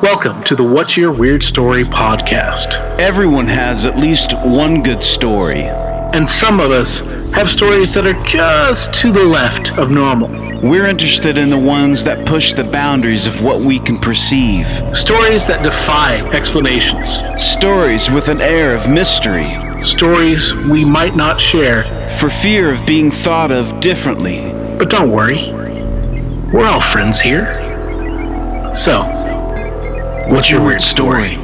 Welcome to the What's Your Weird Story podcast. Everyone has at least one good story. And some of us have stories that are just to the left of normal. We're interested in the ones that push the boundaries of what we can perceive. Stories that defy explanations. Stories with an air of mystery. Stories we might not share for fear of being thought of differently. But don't worry, we're all friends here. So, what's your weird story?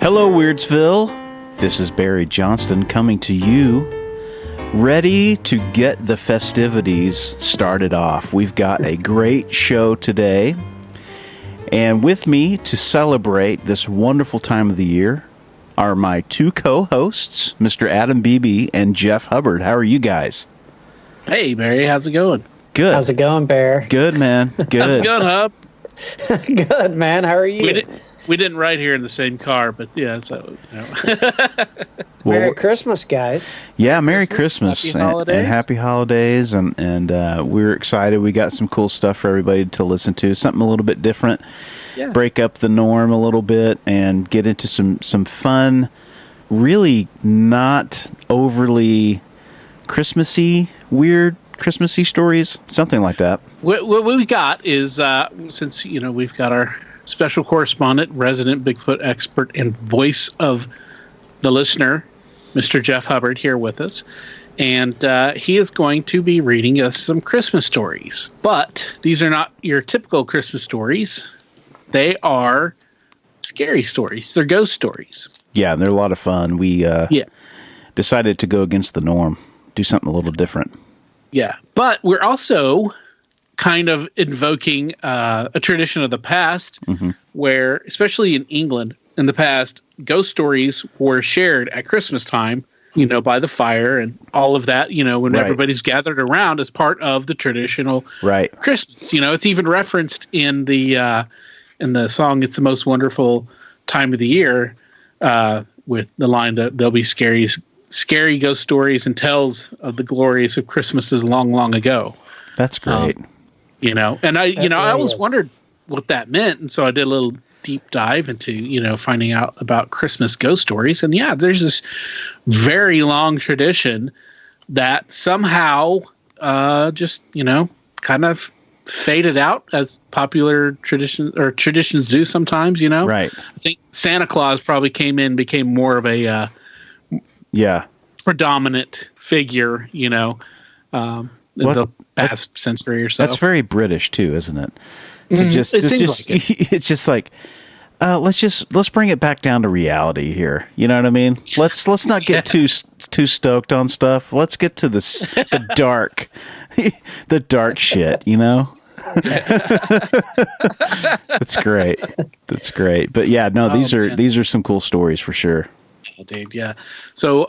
Hello, Weirdsville. This is Barry Johnston coming to you, ready to get the festivities started off. We've got a great show today, and with me to celebrate this wonderful time of the year are my two co-hosts, Mr. Adam Beebe and Jeff Hubbard. How are you guys? Hey, Barry, how's it going? Good. How's it going, Bear? Good, man. Good. How's it going, Hub? Good, man. How are you? We didn't ride here in the same car, but yeah, so. Merry Christmas, guys. Yeah, Merry Christmas and happy holidays, and we're excited. We got some cool stuff for everybody to listen to, something a little bit different, break up the norm a little bit, and get into some fun, really not overly Christmassy, weird Christmassy stories, something like that. What we got is, since, we've got our Special Correspondent, resident Bigfoot expert and voice of the listener, Mr. Jeff Hubbard, here with us. And he is going to be reading us some Christmas stories. But these are not your typical Christmas stories. They are scary stories. They're ghost stories. Yeah, they're a lot of fun. We decided to go against the norm, do something a little different. Yeah, but we're also kind of invoking a tradition of the past, where, especially in England in the past, ghost stories were shared at Christmas time, by the fire and all of that, when everybody's gathered around as part of the traditional Christmas. It's even referenced in the song "It's the Most Wonderful Time of the Year," with the line that there'll be scary ghost stories and tales of the glories of Christmases long, long ago. That's great. And I always wondered what that meant. And so I did a little deep dive into, finding out about Christmas ghost stories. And there's this very long tradition that somehow just, kind of faded out, as popular traditions do sometimes, Right. I think Santa Claus probably became more of a predominant figure, the past century or so. That's very British too, isn't it? It's just like let's bring it back down to reality here. You know what I mean? Let's not get too stoked on stuff. Let's get to the dark, the dark shit. That's great. That's great. But these are some cool stories for sure. Dude, yeah. So,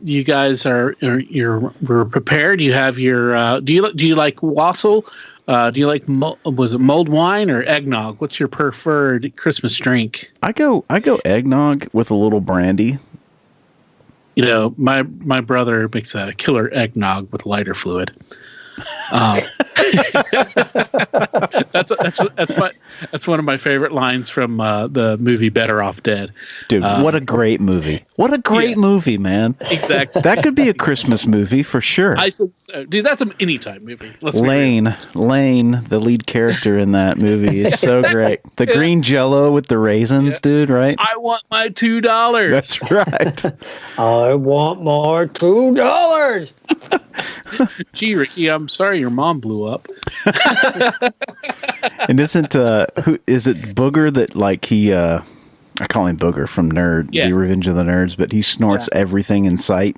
you guys we're prepared. You have your. Do you like wassail? Do you like was it mulled wine or eggnog? What's your preferred Christmas drink? I go eggnog with a little brandy. My brother makes a killer eggnog with lighter fluid. That's one of my favorite lines from the movie Better Off Dead. Dude, what a great movie! What a great movie, man! Exactly. That could be a Christmas movie for sure. I think so, dude. That's an anytime movie. Lane, the lead character in that movie, is so great. The green Jello with the raisins, dude. Right? I want my $2. That's right. I want more $2. Gee, Ricky, I'm sorry your mom blew up. And isn't who is it Booger that he I call him Booger from The Revenge of the Nerds, but he snorts everything in sight.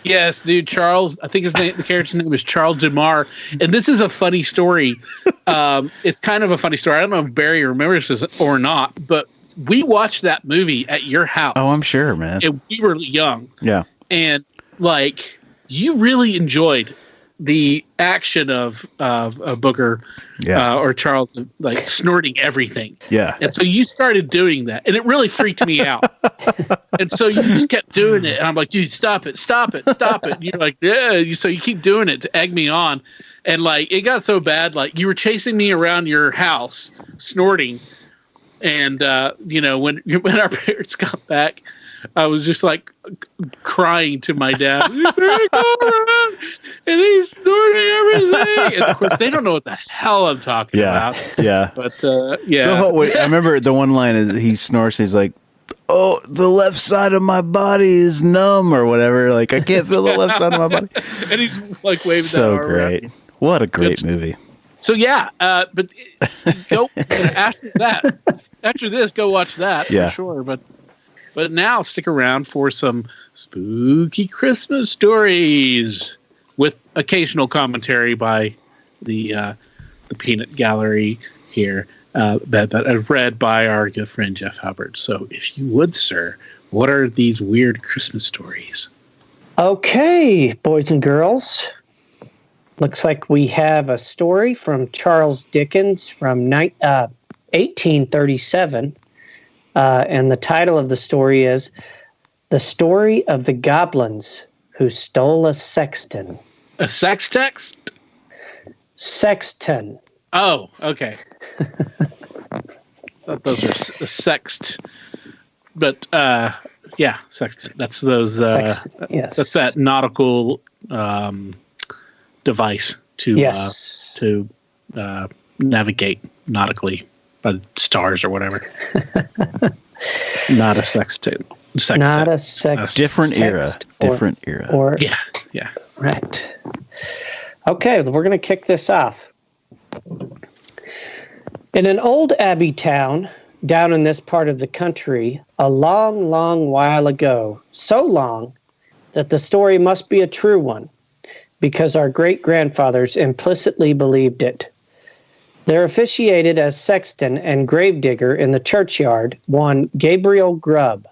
Yes, dude, Charles. I think the character's name is Charles DeMar, and this is a funny story. It's kind of a funny story. I don't know if Barry remembers this or not, but we watched that movie at your house. Oh, I'm sure, man. And we were young. Yeah, and like you really enjoyed the action of Booker or Charles like snorting everything. Yeah. And so you started doing that, and it really freaked me out. And so you just kept doing it, and I'm like, dude, stop it. And you're like, yeah. So you keep doing it to egg me on, and like it got so bad, like you were chasing me around your house snorting, and when our parents got back, I was just like crying to my dad. You better go around, and he's snorting everything. And of course, they don't know what the hell I'm talking about. Yeah. But yeah. I remember the one line is he snorts. He's like, "Oh, the left side of my body is numb," or whatever. Like I can't feel the left side of my body. And he's like waving so that arm great. around. What a great movie. So yeah, but go after that. After this, go watch that for sure. But now stick around for some spooky Christmas stories with occasional commentary by the Peanut Gallery here, but read by our good friend Jeff Hubbard. So if you would, sir, what are these weird Christmas stories? Okay, boys and girls. Looks like we have a story from Charles Dickens from 1837. And the title of the story is The Story of the Goblins Who Stole a Sexton. A sex text? Sexton. Oh, okay. Thought those were sext. But, sexton. That's those, Sexton, yes. That's that nautical device to navigate nautically by the stars or whatever. Not a sextant. Not a sex. Different era. Or yeah. Right. Okay, we're going to kick this off. In an old abbey town down in this part of the country, a long, long while ago, so long that the story must be a true one, because our great-grandfathers implicitly believed it. There officiated as sexton and gravedigger in the churchyard one Gabriel Grubb.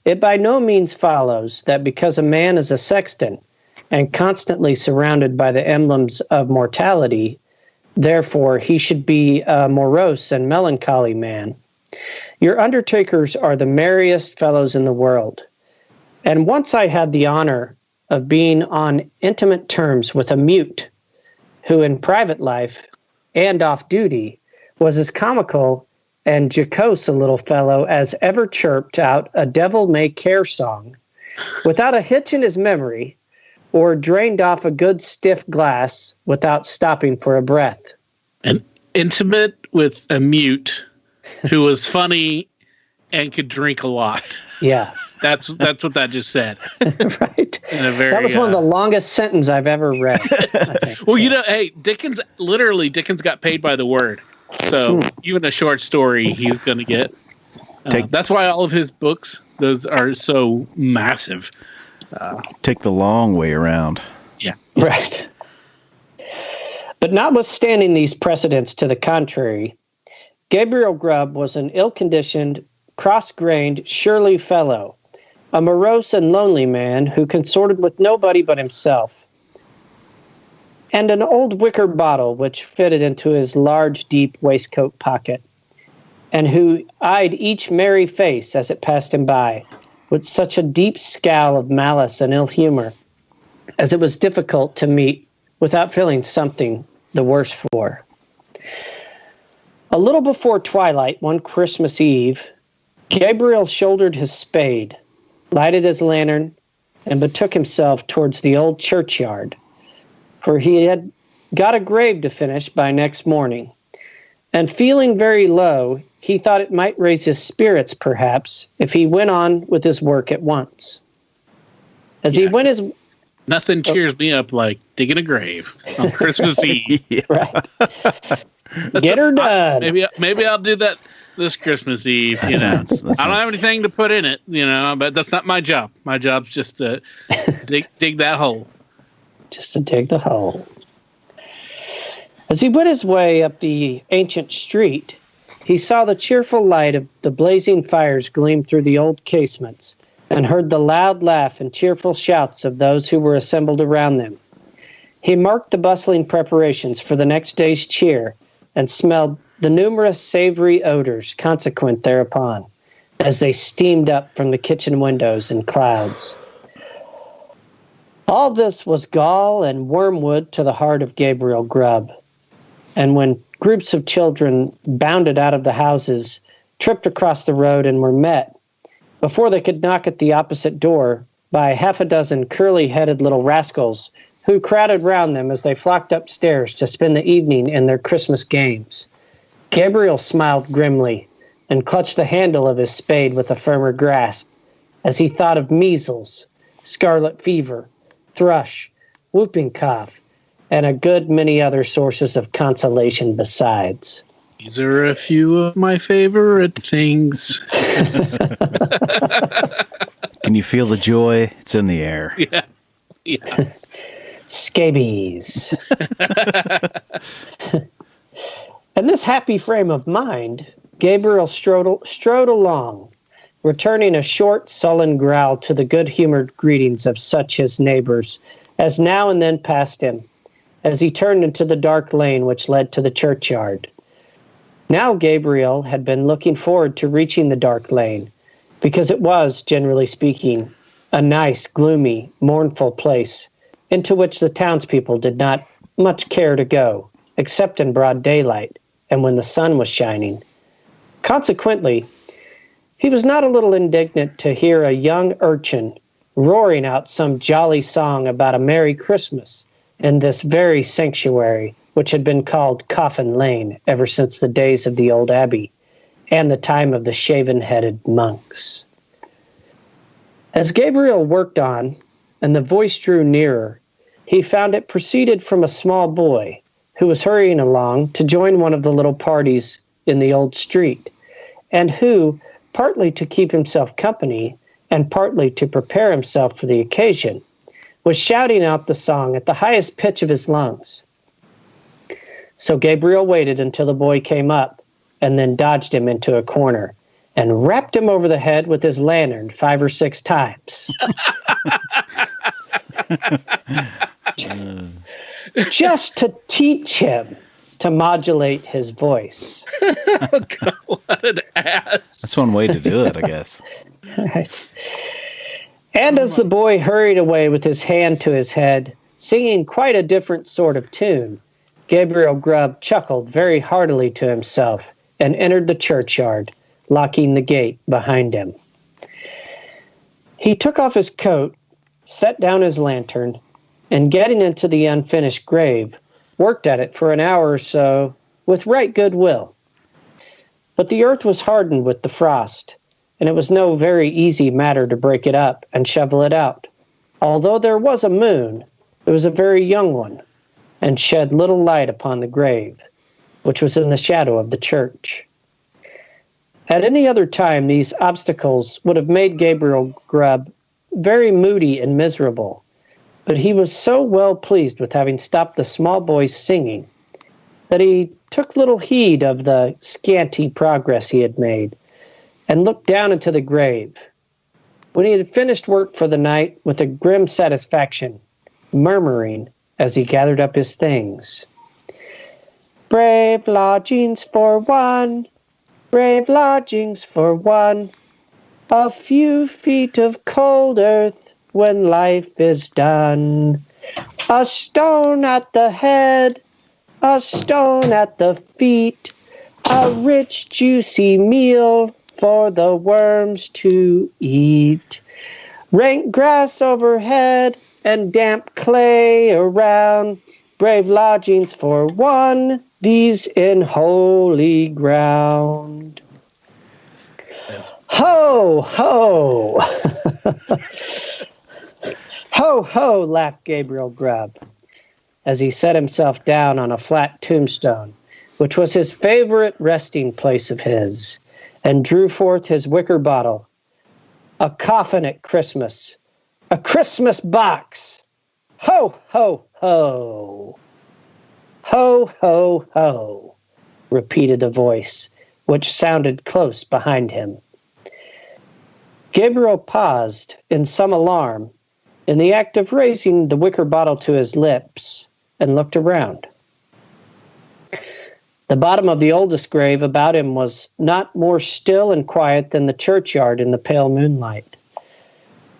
It by no means follows that because a man is a sexton and constantly surrounded by the emblems of mortality, therefore he should be a morose and melancholy man. Your undertakers are the merriest fellows in the world. And once I had the honor of being on intimate terms with a mute who in private life and off duty was as comical and jocose a little fellow as ever chirped out a devil-may-care song without a hitch in his memory or drained off a good stiff glass without stopping for a breath. An intimate with a mute who was funny and could drink a lot. Yeah. That's what that just said. Right. That was one of the longest sentences I've ever read. Well, hey, Dickens got paid by the word. So even a short story, he's going to get. That's why all of his books, those are so massive. Take the long way around. Yeah. Right. But notwithstanding these precedents to the contrary, Gabriel Grubb was an ill-conditioned, cross-grained, surly fellow, a morose and lonely man who consorted with nobody but himself, and an old wicker bottle which fitted into his large, deep waistcoat pocket, and who eyed each merry face as it passed him by with such a deep scowl of malice and ill humor as it was difficult to meet without feeling something the worse for. A little before twilight one Christmas Eve, Gabriel shouldered his spade, lighted his lantern, and betook himself towards the old churchyard, for he had got a grave to finish by next morning. And feeling very low, he thought it might raise his spirits, perhaps, if he went on with his work at once. Nothing cheers me up like digging a grave on Christmas Eve. Right. Get her done. Maybe I'll do that this Christmas Eve. I don't have anything to put in it, but that's not my job. My job's just to dig that hole. Just to dig the hole. As he went his way up the ancient street, he saw the cheerful light of the blazing fires gleam through the old casements, and heard the loud laugh and cheerful shouts of those who were assembled around them. He marked the bustling preparations for the next day's cheer, and smelled the numerous savory odors consequent thereupon, as they steamed up from the kitchen windows in clouds. All this was gall and wormwood to the heart of Gabriel Grubb, and when groups of children bounded out of the houses, tripped across the road, and were met, before they could knock at the opposite door, by half a dozen curly-headed little rascals who crowded round them as they flocked upstairs to spend the evening in their Christmas games. Gabriel smiled grimly and clutched the handle of his spade with a firmer grasp as he thought of measles, scarlet fever, thrush, whooping cough, and a good many other sources of consolation besides. These are a few of my favorite things. Can you feel the joy? It's in the air. Yeah. Scabies. In this happy frame of mind, Gabriel strode along, returning a short, sullen growl to the good-humored greetings of such his neighbors as now and then passed him, as he turned into the dark lane which led to the churchyard. Now Gabriel had been looking forward to reaching the dark lane, because it was, generally speaking, a nice, gloomy, mournful place, into which the townspeople did not much care to go, except in broad daylight, and when the sun was shining. Consequently, he was not a little indignant to hear a young urchin roaring out some jolly song about a Merry Christmas in this very sanctuary, which had been called Coffin Lane ever since the days of the old abbey, and the time of the shaven-headed monks. As Gabriel worked on, and the voice drew nearer, he found it proceeded from a small boy who was hurrying along to join one of the little parties in the old street, and who, partly to keep himself company and partly to prepare himself for the occasion, was shouting out the song at the highest pitch of his lungs. So Gabriel waited until the boy came up, and then dodged him into a corner and rapped him over the head with his lantern 5 or 6 times. Just to teach him to modulate his voice. Oh, God, what an ass. That's one way to do it, I guess. And as the boy hurried away with his hand to his head, singing quite a different sort of tune, Gabriel Grubb chuckled very heartily to himself and entered the churchyard, locking the gate behind him. He took off his coat, set down his lantern, and getting into the unfinished grave, worked at it for an hour or so with right good will. But the earth was hardened with the frost, and it was no very easy matter to break it up and shovel it out. Although there was a moon, it was a very young one, and shed little light upon the grave, which was in the shadow of the church. At any other time, these obstacles would have made Gabriel Grubb very moody and miserable, but he was so well pleased with having stopped the small boy's singing that he took little heed of the scanty progress he had made and looked down into the grave, when he had finished work for the night with a grim satisfaction, murmuring as he gathered up his things, "Brave lodgings for one, brave lodgings for one, a few feet of cold earth when life is done. A stone at the head, a stone at the feet, a rich juicy meal for the worms to eat. Rank grass overhead and damp clay around, brave lodgings for one, these in holy ground." Ho, ho! Ho, ho, laughed Gabriel Grubb, as he set himself down on a flat tombstone, which was his favorite resting place of his, and drew forth his wicker bottle. A coffin at Christmas. A Christmas box. Ho, ho, ho. Ho, ho, ho, repeated a voice, which sounded close behind him. Gabriel paused in some alarm in the act of raising the wicker bottle to his lips and looked around. The bottom of the oldest grave about him was not more still and quiet than the churchyard in the pale moonlight.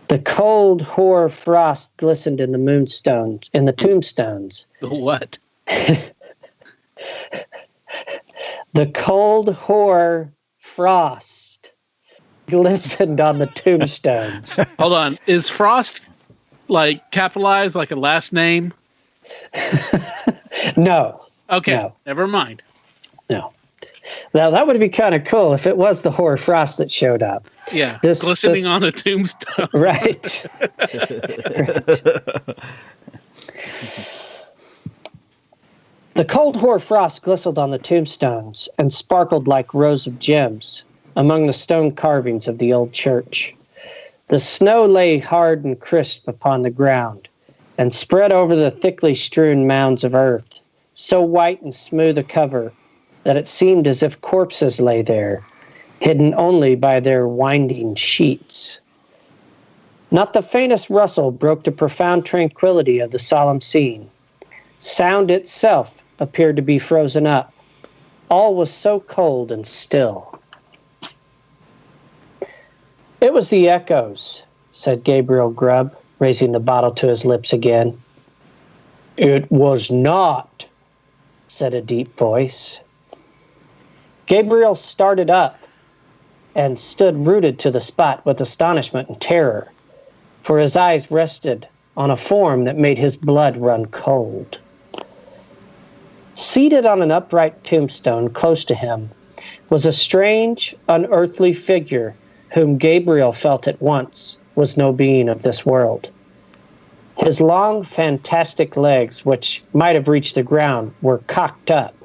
The cold hoar frost glistened in the tombstones. What? The cold hoar frost glistened on the tombstones. Hold on. Is Frost like capitalized like a last name? No. Okay. No. Never mind. No. Now, that would be kind of cool if it was the hoar frost that showed up. Yeah. Glistening on a tombstone. Right. The cold hoar frost glistened on the tombstones and sparkled like rows of gems among the stone carvings of the old church. The snow lay hard and crisp upon the ground and spread over the thickly strewn mounds of earth, so white and smooth a cover that it seemed as if corpses lay there, hidden only by their winding sheets. Not the faintest rustle broke the profound tranquility of the solemn scene. Sound itself appeared to be frozen up. All was so cold and still. It was the echoes, said Gabriel Grubb, raising the bottle to his lips again. It was not, said a deep voice. Gabriel started up and stood rooted to the spot with astonishment and terror, for his eyes rested on a form that made his blood run cold. Seated on an upright tombstone close to him was a strange, unearthly figure whom Gabriel felt at once was no being of this world. His long, fantastic legs, which might have reached the ground, were cocked up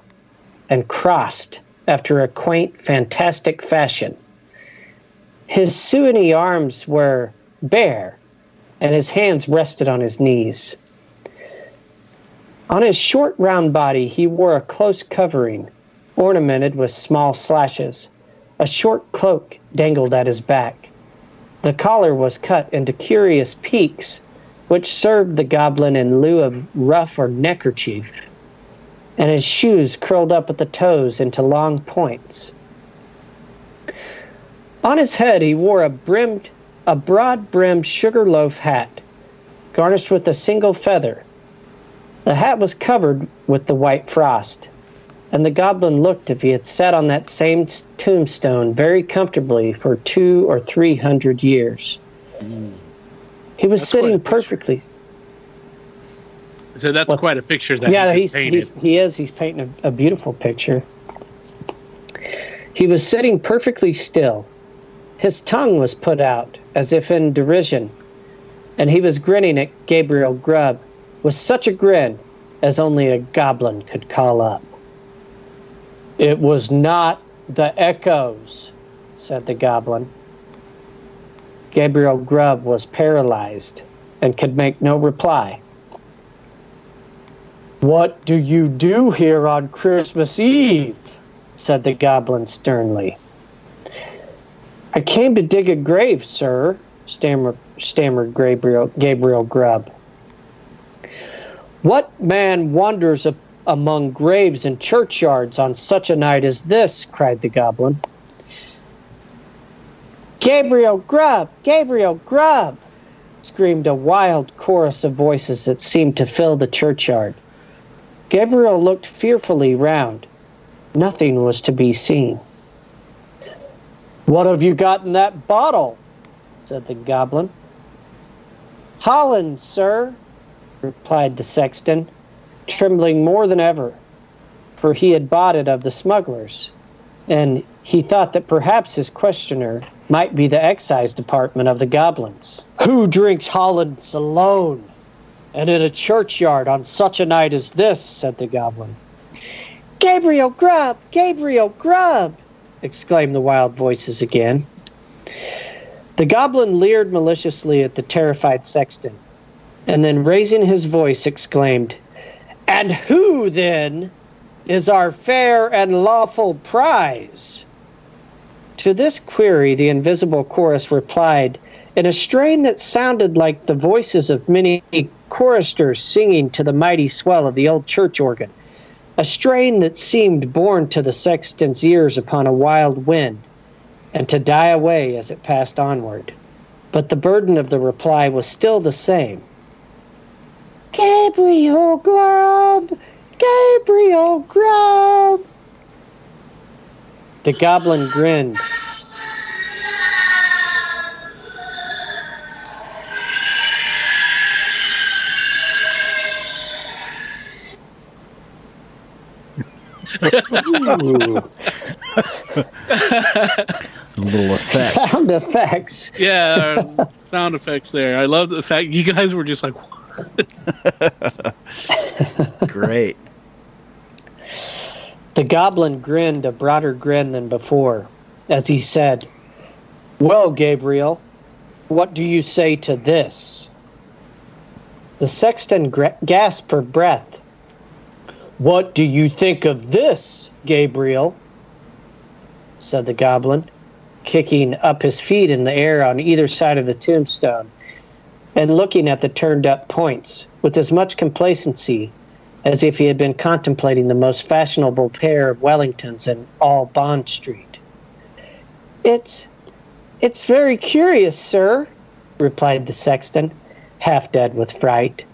and crossed after a quaint, fantastic fashion. His sinewy arms were bare, and his hands rested on his knees. On his short, round body, he wore a close covering, ornamented with small slashes. A short cloak dangled at his back. The collar was cut into curious peaks, which served the goblin in lieu of ruff or neckerchief, and his shoes curled up at the toes into long points. On his head he wore a broad-brimmed sugar loaf hat, garnished with a single feather. The hat was covered with the white frost, and the goblin looked as if he had sat on that same tombstone very comfortably for 200 or 300 years. He was sitting perfectly. So that's quite a picture that he's painted. He's painting a beautiful picture. He was sitting perfectly still. His tongue was put out as if in derision, and he was grinning at Gabriel Grubb with such a grin as only a goblin could call up. It was not the echoes, said the goblin. Gabriel Grubb was paralyzed and could make no reply. What do you do here on Christmas Eve? Said the goblin sternly. I came to dig a grave, sir, stammered Gabriel Grubb. What man wanders among graves and churchyards on such a night as this? Cried the goblin. Gabriel Grubb! Gabriel Grubb! Screamed a wild chorus of voices that seemed to fill the churchyard. Gabriel looked fearfully round. Nothing was to be seen. What have you got in that bottle? Said the goblin. Holland, sir, replied the sexton, trembling more than ever, for he had bought it of the smugglers, and he thought that perhaps his questioner might be the excise department of the goblins. Who drinks Hollands alone, and in a churchyard on such a night as this? Said the goblin. Gabriel Grubb! Gabriel Grubb! Exclaimed the wild voices again. The goblin leered maliciously at the terrified Sexton, and then raising his voice exclaimed, "And who, then, is our fair and lawful prize?" To this query the invisible chorus replied in a strain that sounded like the voices of many choristers singing to the mighty swell of the old church organ, a strain that seemed borne to the sexton's ears upon a wild wind, and to die away as it passed onward. But the burden of the reply was still the same. Gabriel Grubb! Gabriel Grubb! The goblin grinned. Ooh. A little effect. Sound effects. Yeah, sound effects there. I love the fact you guys were just like, what? Great. The goblin grinned a broader grin than before, as he said, "Well, Gabriel, what do you say to this?" The sexton gasped for breath. "What do you think of this, Gabriel?" said the goblin, kicking up his feet in the air on either side of the tombstone, and looking at the turned-up points with as much complacency as if he had been contemplating the most fashionable pair of Wellingtons in all Bond Street. It's very curious, sir," replied the sexton, half dead with fright.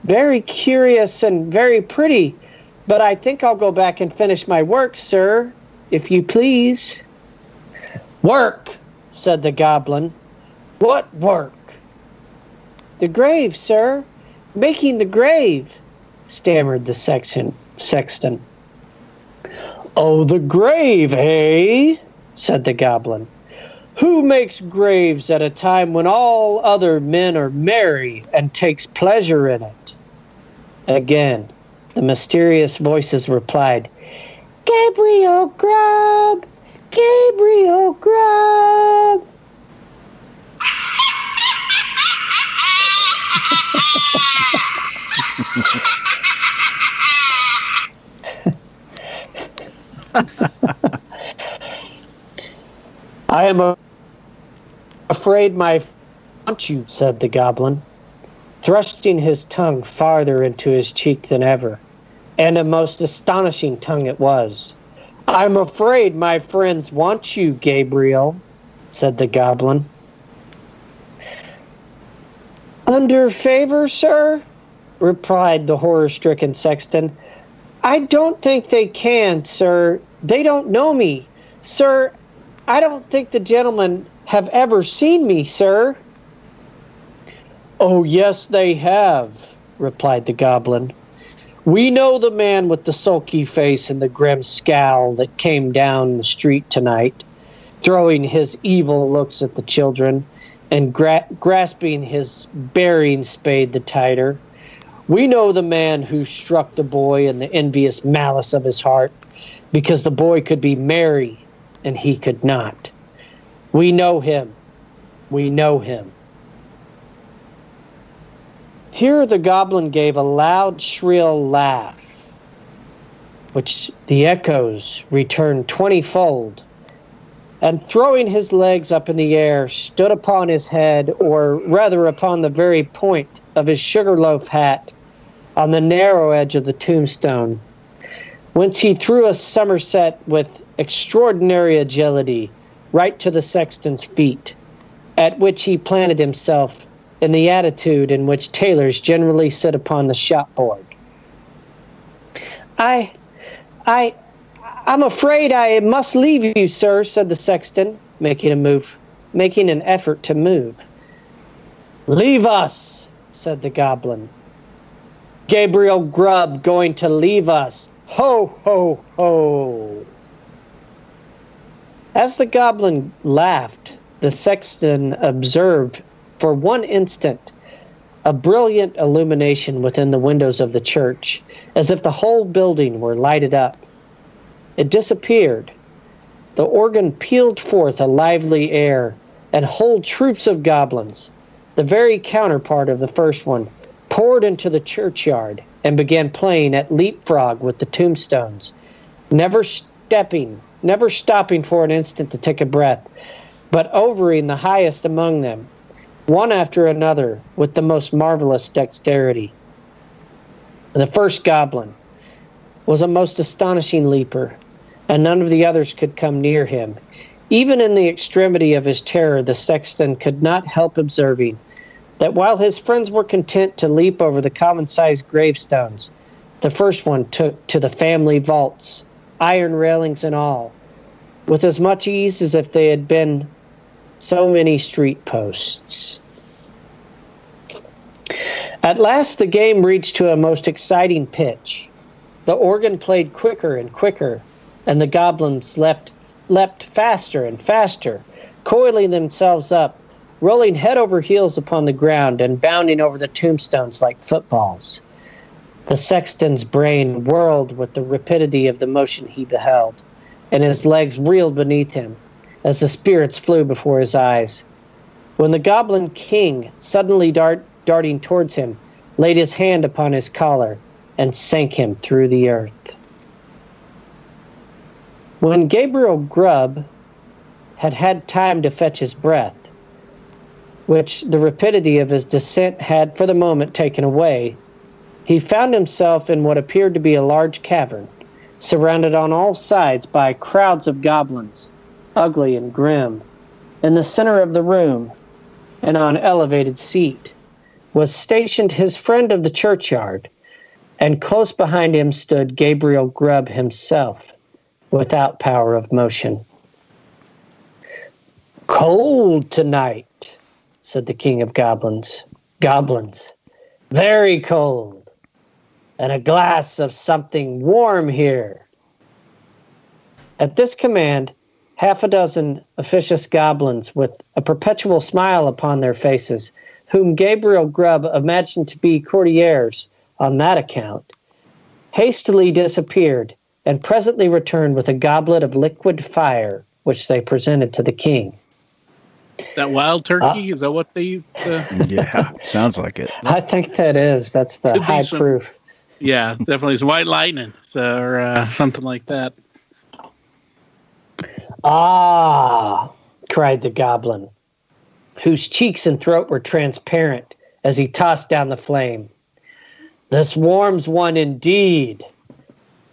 "Very curious and very pretty, but I think I'll go back and finish my work, sir, if you please." "Work," said the goblin. "What work?" "The grave, sir. Making the grave," stammered the sexton. "Oh, the grave, eh?" said the goblin. "Who makes graves at a time when all other men are merry and takes pleasure in it?" Again, the mysterious voices replied, "Gabriel Grubb! Gabriel Grubb!" "I am afraid my want you," said the goblin, thrusting his tongue farther into his cheek than ever, and a most astonishing tongue it was. "I'm afraid my friends want you, Gabriel," said the goblin. "Under favor, sir?" replied the horror-stricken sexton. "I don't think they can, sir. They don't know me. Sir, I don't think the gentlemen have ever seen me, sir." "Oh, yes, they have," replied the goblin. "We know the man with the sulky face and the grim scowl that came down the street tonight, throwing his evil looks at the children and grasping his burying spade the tighter. We know the man who struck the boy in the envious malice of his heart, because the boy could be merry and he could not. We know him. We know him." Here the goblin gave a loud, shrill laugh, which the echoes returned 20-fold, and throwing his legs up in the air, stood upon his head, or rather upon the very point of his sugarloaf hat, on the narrow edge of the tombstone, whence he threw a somerset with extraordinary agility right to the sexton's feet, at which he planted himself in the attitude in which tailors generally sit upon the shopboard. I'm afraid I must leave you, sir," said the sexton, making an effort to move. "Leave us," said the goblin. "Gabriel Grubb going to leave us. Ho, ho, ho." As the goblin laughed, the sexton observed for one instant a brilliant illumination within the windows of the church, as if the whole building were lighted up, it disappeared. The organ pealed forth a lively air, and whole troops of goblins, the very counterpart of the first one, poured into the churchyard and began playing at leapfrog with the tombstones, never stopping for an instant to take a breath, but overing the highest among them, one after another, with the most marvelous dexterity. The first goblin was a most astonishing leaper, and none of the others could come near him. Even in the extremity of his terror, the sexton could not help observing that while his friends were content to leap over the common-sized gravestones, the first one took to the family vaults, iron railings and all, with as much ease as if they had been so many street posts. At last the game reached to a most exciting pitch. The organ played quicker and quicker, and the goblins leapt faster and faster, coiling themselves up, rolling head over heels upon the ground and bounding over the tombstones like footballs. The sexton's brain whirled with the rapidity of the motion he beheld, and his legs reeled beneath him as the spirits flew before his eyes. When the goblin king, suddenly darting towards him, laid his hand upon his collar and sank him through the earth. When Gabriel Grubb had had time to fetch his breath, which the rapidity of his descent had for the moment taken away, he found himself in what appeared to be a large cavern, surrounded on all sides by crowds of goblins, ugly and grim. In the center of the room, and on an elevated seat, was stationed his friend of the churchyard, and close behind him stood Gabriel Grubb himself, without power of motion. "Cold tonight," said the king of goblins. "Goblins, very cold, and a glass of something warm here." At this command, half a dozen officious goblins, with a perpetual smile upon their faces, whom Gabriel Grubb imagined to be courtiers on that account, hastily disappeared, and presently returned with a goblet of liquid fire, which they presented to the king. That wild turkey? Is that what they use? Yeah, sounds like it. I think that is. That's the high proof. Yeah, definitely. It's white lightning or something like that. "Ah!" cried the goblin, whose cheeks and throat were transparent as he tossed down the flame. "This warms one indeed.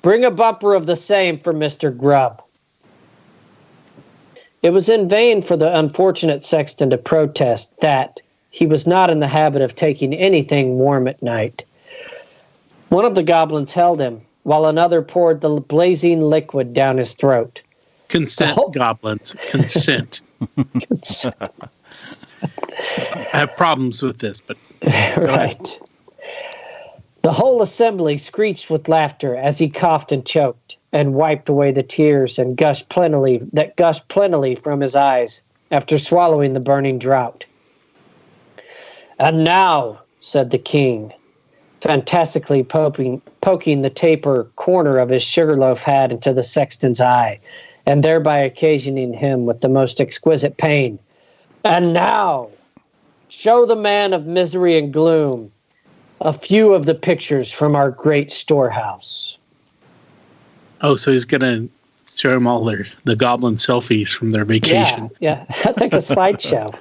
Bring a bumper of the same for Mr. Grubb." It was in vain for the unfortunate sexton to protest that he was not in the habit of taking anything warm at night. One of the goblins held him, while another poured the blazing liquid down his throat. Consent, goblins. Consent. Consent. I have problems with this, but... Right. The whole assembly screeched with laughter as he coughed and choked, and wiped away the tears that gushed plentifully from his eyes after swallowing the burning draught. "And now," said the king, fantastically poking the taper corner of his sugarloaf hat into the sexton's eye, and thereby occasioning him with the most exquisite pain, "and now, show the man of misery and gloom a few of the pictures from our great storehouse." Oh, so he's going to show them all the goblin selfies from their vacation. Yeah. I think a slideshow.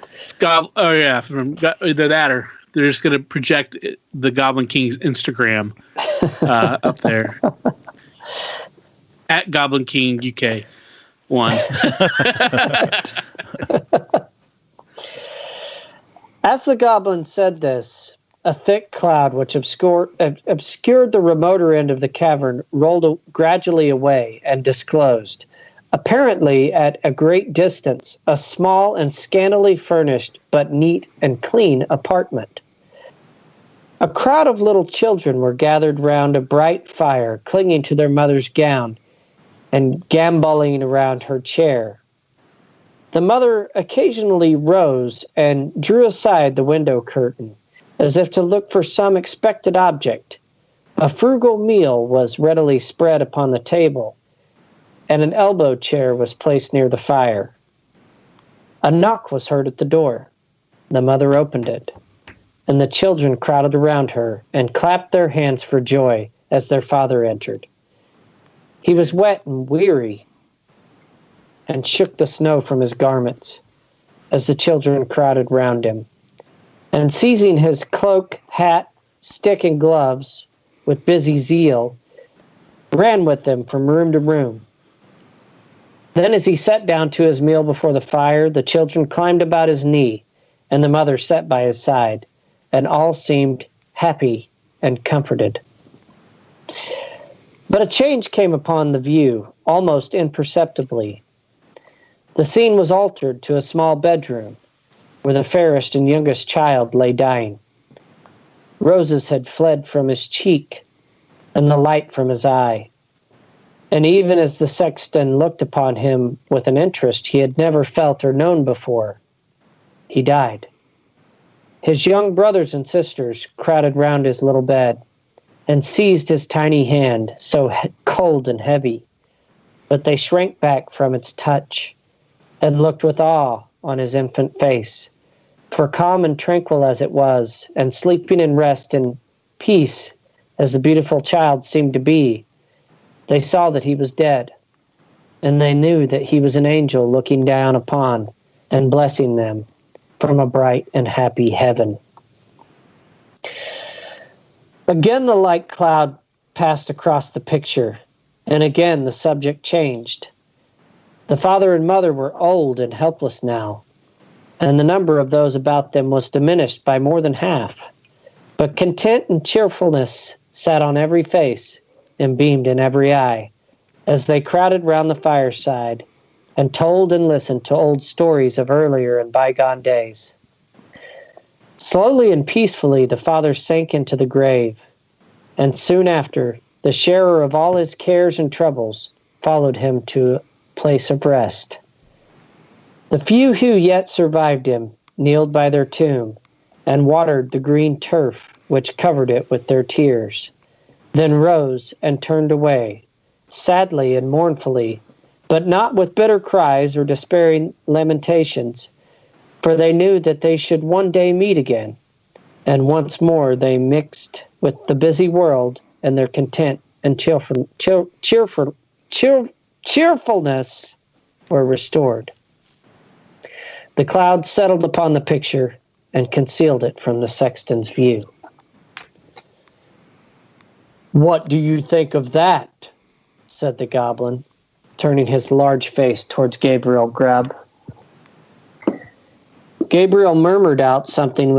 From either that or they're just going to project the Goblin King's Instagram up there. At Goblin King UK 1. As the goblin said this, a thick cloud which obscured the remoter end of the cavern rolled gradually away and disclosed, apparently at a great distance, a small and scantily furnished but neat and clean apartment. A crowd of little children were gathered round a bright fire, clinging to their mother's gown and gambolling around her chair. The mother occasionally rose and drew aside the window curtain, as if to look for some expected object. A frugal meal was readily spread upon the table, and an elbow chair was placed near the fire. A knock was heard at the door. The mother opened it, and the children crowded around her and clapped their hands for joy as their father entered. He was wet and weary and shook the snow from his garments as the children crowded round him. And seizing his cloak, hat, stick, and gloves with busy zeal, ran with them from room to room. Then as he sat down to his meal before the fire, the children climbed about his knee, and the mother sat by his side, and all seemed happy and comforted. But a change came upon the view, almost imperceptibly. The scene was altered to a small bedroom, where the fairest and youngest child lay dying. Roses had fled from his cheek, and the light from his eye. And even as the sexton looked upon him with an interest he had never felt or known before, he died. His young brothers and sisters crowded round his little bed and seized his tiny hand, so cold and heavy, but they shrank back from its touch and looked with awe on his infant face. For calm and tranquil as it was, and sleeping in rest and peace as the beautiful child seemed to be, they saw that he was dead, and they knew that he was an angel looking down upon and blessing them from a bright and happy heaven. Again the light cloud passed across the picture, and again the subject changed. The father and mother were old and helpless now, and the number of those about them was diminished by more than half. But content and cheerfulness sat on every face and beamed in every eye, as they crowded round the fireside and told and listened to old stories of earlier and bygone days. Slowly and peacefully the father sank into the grave, and soon after, the sharer of all his cares and troubles followed him to a place of rest. The few who yet survived him kneeled by their tomb and watered the green turf which covered it with their tears, then rose and turned away, sadly and mournfully, but not with bitter cries or despairing lamentations, for they knew that they should one day meet again, and once more they mixed with the busy world, and their content and cheerfulness were restored. The cloud settled upon the picture and concealed it from the sexton's view. "What do you think of that?" said the goblin, turning his large face towards Gabriel Grubb. Gabriel murmured out something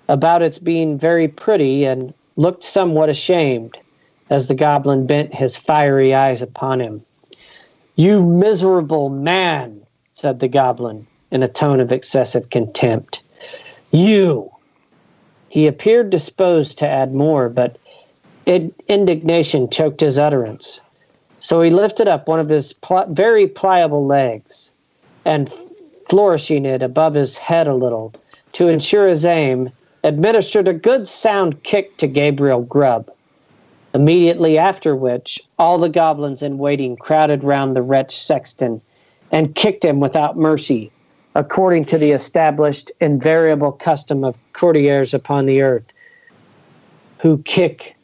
about its being very pretty, and looked somewhat ashamed as the goblin bent his fiery eyes upon him. "You miserable man," said the goblin in a tone of excessive contempt. "You!" He appeared disposed to add more, but indignation choked his utterance. So he lifted up one of his very pliable legs, and flourishing it above his head a little, to ensure his aim, administered a good sound kick to Gabriel Grubb, immediately after which all the goblins in waiting crowded round the wretched sexton and kicked him without mercy, according to the established invariable custom of courtiers upon the earth, who kick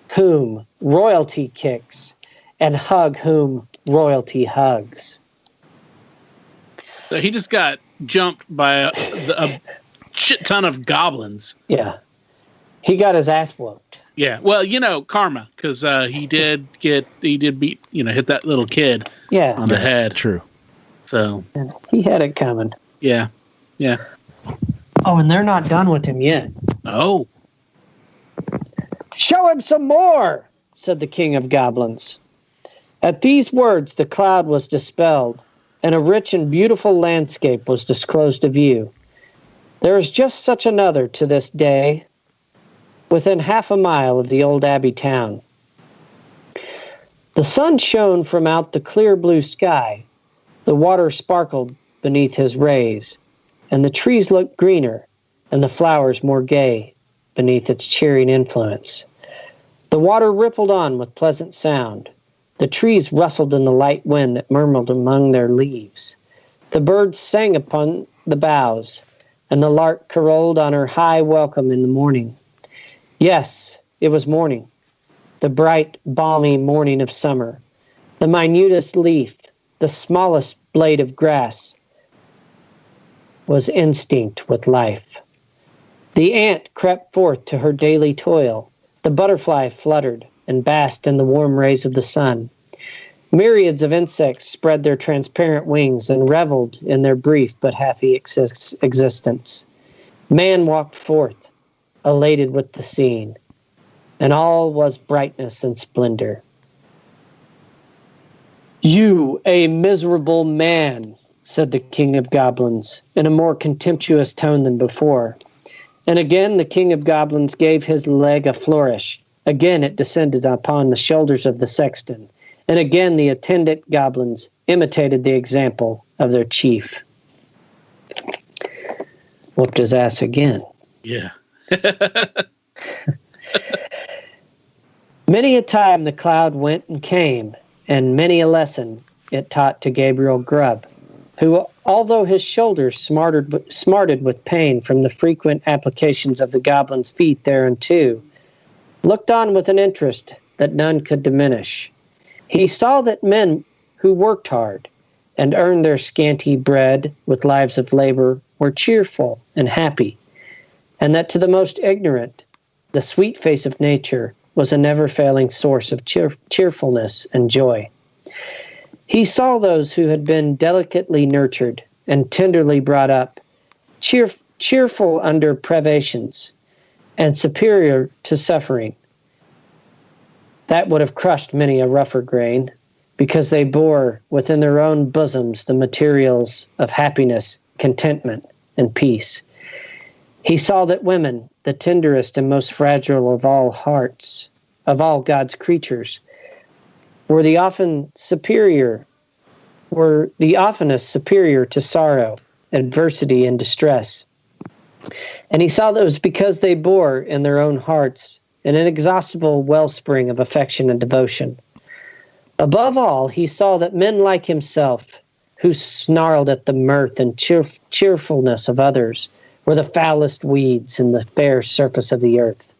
whom royalty kicks, and hug whom royalty hugs. So he just got jumped by a shit ton of goblins. Yeah. He got his ass whooped. Yeah. Well, karma, because he did beat, hit that little kid on the head. True. So and he had it coming. Yeah. Yeah. Oh, and they're not done with him yet. Oh. "Show him some more," said the king of goblins. At these words, the cloud was dispelled, and a rich and beautiful landscape was disclosed to view. There is just such another to this day, within half a mile of the old abbey town. The sun shone from out the clear blue sky, the water sparkled beneath his rays, and the trees looked greener, and the flowers more gay, beneath its cheering influence. The water rippled on with pleasant sound. The trees rustled in the light wind that murmured among their leaves. The birds sang upon the boughs, and the lark caroled on her high welcome in the morning. Yes, it was morning, the bright, balmy morning of summer. The minutest leaf, the smallest blade of grass, was instinct with life. The ant crept forth to her daily toil. The butterfly fluttered and basked in the warm rays of the sun. Myriads of insects spread their transparent wings and reveled in their brief but happy existence. Man walked forth, elated with the scene, and all was brightness and splendor. "You, a miserable man," said the king of goblins, in a more contemptuous tone than before. And again the king of goblins gave his leg a flourish. Again it descended upon the shoulders of the sexton. And again the attendant goblins imitated the example of their chief. Whooped his ass again. Yeah. Many a time the cloud went and came, and many a lesson it taught to Gabriel Grubb, who, although his shoulders smarted with pain from the frequent applications of the goblin's feet thereunto, looked on with an interest that none could diminish. He saw that men who worked hard and earned their scanty bread with lives of labor were cheerful and happy, and that to the most ignorant, the sweet face of nature was a never-failing source of cheerfulness and joy. He saw those who had been delicately nurtured and tenderly brought up, cheerful under privations, and superior to suffering. That would have crushed many a rougher grain, because they bore within their own bosoms the materials of happiness, contentment, and peace. He saw that women, the tenderest and most fragile of all hearts, of all God's creatures, were the oftenest superior to sorrow, adversity, and distress. And he saw that it was because they bore in their own hearts an inexhaustible wellspring of affection and devotion. Above all, he saw that men like himself, who snarled at the mirth and cheerfulness of others, were the foulest weeds in the fair surface of the earth.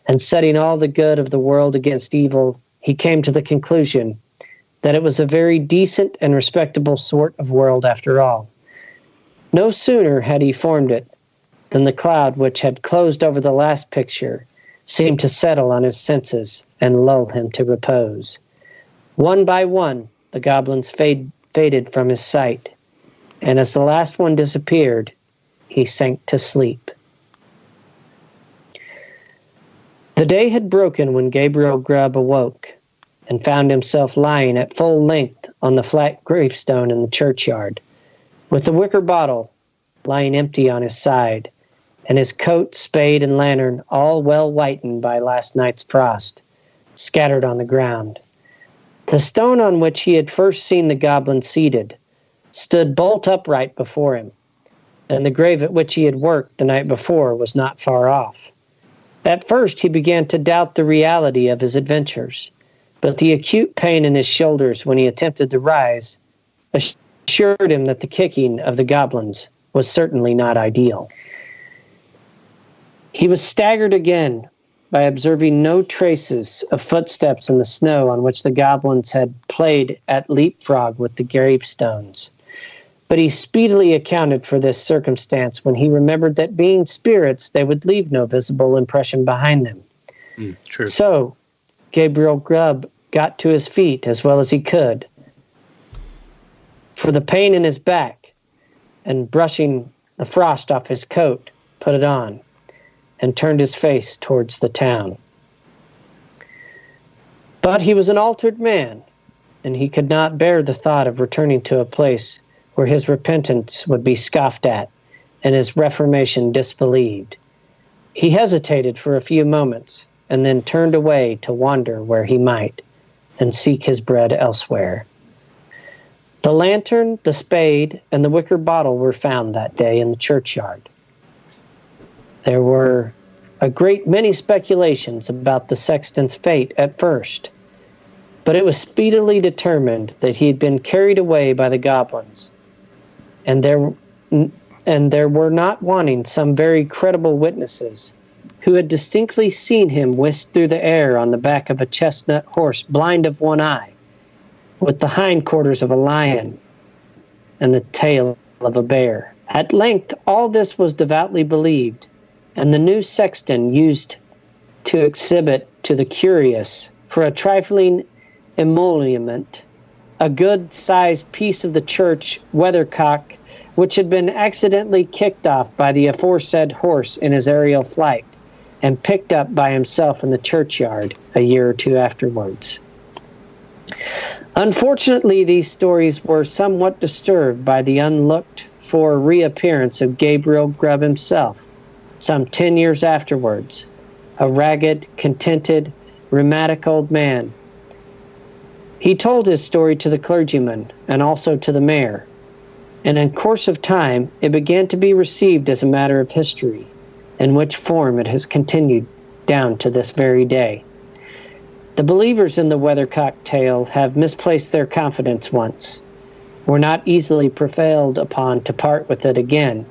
And setting all the good of the world against evil, he came to the conclusion that it was a very decent and respectable sort of world after all. No sooner had he formed it than the cloud which had closed over the last picture seemed to settle on his senses and lull him to repose. One by one, the goblins faded from his sight, and as the last one disappeared, he sank to sleep. The day had broken when Gabriel Grubb awoke and found himself lying at full length on the flat gravestone in the churchyard, with the wicker bottle lying empty on his side, and his coat, spade, and lantern all well whitened by last night's frost, scattered on the ground. The stone on which he had first seen the goblin seated stood bolt upright before him, and the grave at which he had worked the night before was not far off. At first he began to doubt the reality of his adventures, but the acute pain in his shoulders when he attempted to rise assured him that the kicking of the goblins was certainly not ideal. He was staggered again by observing no traces of footsteps in the snow on which the goblins had played at leapfrog with the gravestones. But he speedily accounted for this circumstance when he remembered that being spirits, they would leave no visible impression behind them. True. So, Gabriel Grubb got to his feet as well as he could, for the pain in his back, and brushing the frost off his coat, put it on, and turned his face towards the town. But he was an altered man, and he could not bear the thought of returning to a place where his repentance would be scoffed at and his reformation disbelieved. He hesitated for a few moments, and then turned away to wander where he might, and seek his bread elsewhere. The lantern, the spade, and the wicker bottle were found that day in the churchyard. There were a great many speculations about the Sexton's fate at first, but it was speedily determined that he had been carried away by the goblins, and there were not wanting some very credible witnesses who had distinctly seen him whisk through the air on the back of a chestnut horse, blind of one eye, with the hindquarters of a lion and the tail of a bear. At length all this was devoutly believed, and the new sexton used to exhibit to the curious, for a trifling emolument, a good-sized piece of the church weathercock which had been accidentally kicked off by the aforesaid horse in his aerial flight, and picked up by himself in the churchyard a year or two afterwards. Unfortunately, these stories were somewhat disturbed by the unlooked-for reappearance of Gabriel Grubb himself, some 10 years afterwards, a ragged, contented, rheumatic old man. He told his story to the clergyman and also to the mayor, and in course of time it began to be received as a matter of history, in which form it has continued down to this very day. The believers in the weathercock tale have misplaced their confidence once, were not easily prevailed upon to part with it again,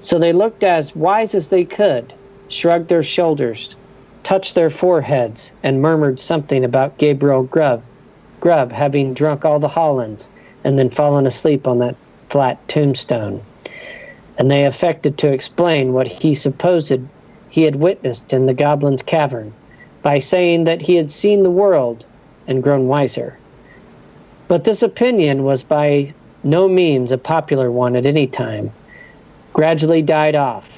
so they looked as wise as they could, shrugged their shoulders, touched their foreheads, and murmured something about Gabriel Grubb having drunk all the Hollands and then fallen asleep on that flat tombstone. And they affected to explain what he supposed he had witnessed in the Goblin's cavern by saying that he had seen the world and grown wiser. But this opinion was by no means a popular one at any time, gradually died off,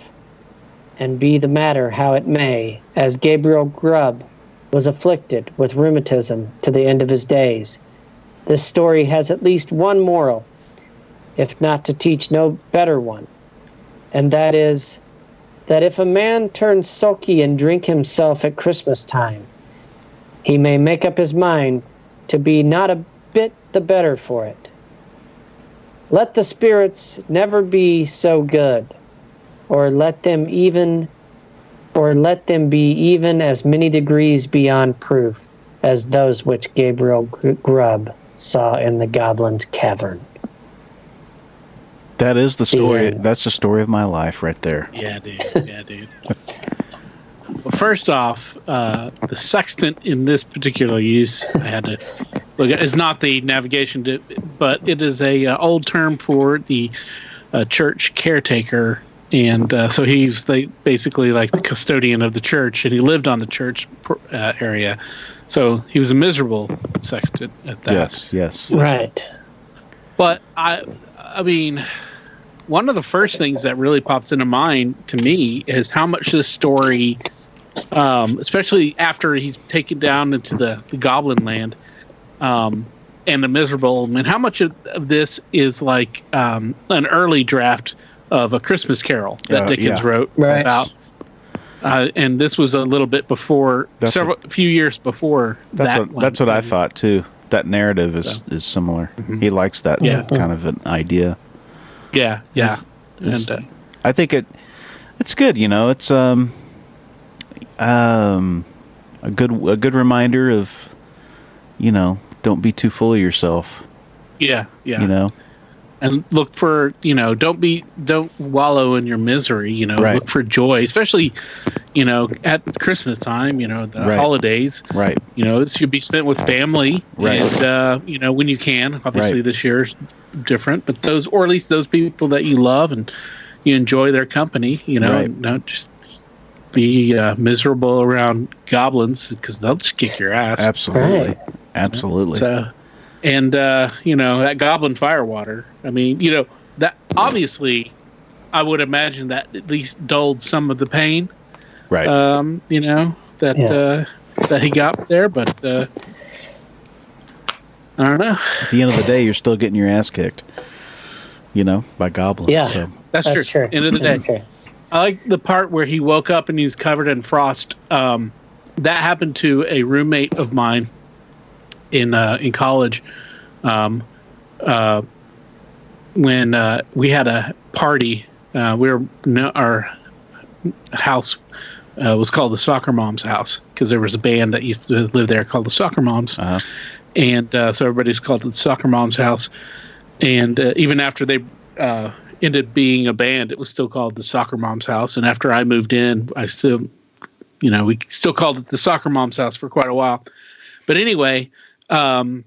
and be the matter how it may, as Gabriel Grubb was afflicted with rheumatism to the end of his days, this story has at least one moral, if not to teach no better one, and that is that if a man turns sulky and drink himself at Christmastime, he may make up his mind to be not a bit the better for it. Let the spirits never be so good, or let them be even as many degrees beyond proof as those which Gabriel Grubb saw in the Goblin's cavern. That is the story. That's the story of my life right there. Yeah, dude. Well, first off, the sextant in this particular use, I had to look at, is not the navigation, but it is a old term for the church caretaker, and so he's basically like the custodian of the church, and he lived on the church area, so he was a miserable sextant at that. Yes. Right. But I mean, one of the first things that really pops into mind to me is how much this story, especially after he's taken down into the goblin land, and the miserable old man, how much of this is like an early draft of A Christmas Carol that Dickens wrote about. And this was a little bit before, few years before that. That's what I thought too. That narrative is similar. Mm-hmm. He likes that kind of an idea. Yeah. And I think it's good. You know, it's a good reminder of, you know, don't be too full of yourself. Yeah. You know, and look for, you know, don't wallow in your misery. You know, look for joy, especially, you know, at Christmas time. You know, the holidays. Right. You know, this should be spent with family. Right. And you know, when you can. Obviously, this year's different, but or at least those people that you love and you enjoy their company. You know, and not just be miserable around goblins, because they'll just kick your ass. Absolutely. So, and you know, that goblin firewater. I mean, you know, that obviously, I would imagine that at least dulled some of the pain. Right. You know, that he got there, but I don't know. At the end of the day, you're still getting your ass kicked, you know, by goblins. Yeah, so. That's true. End of the day. I like the part where he woke up and he's covered in frost. That happened to a roommate of mine in college. When we had a party, our house was called the Soccer Mom's House because there was a band that used to live there called the Soccer Moms. Uh-huh. And so everybody's called it the Soccer Mom's House. And even after they ended being a band, it was still called the Soccer Mom's House. And after I moved in, we still called it the Soccer Mom's House for quite a while. But anyway, my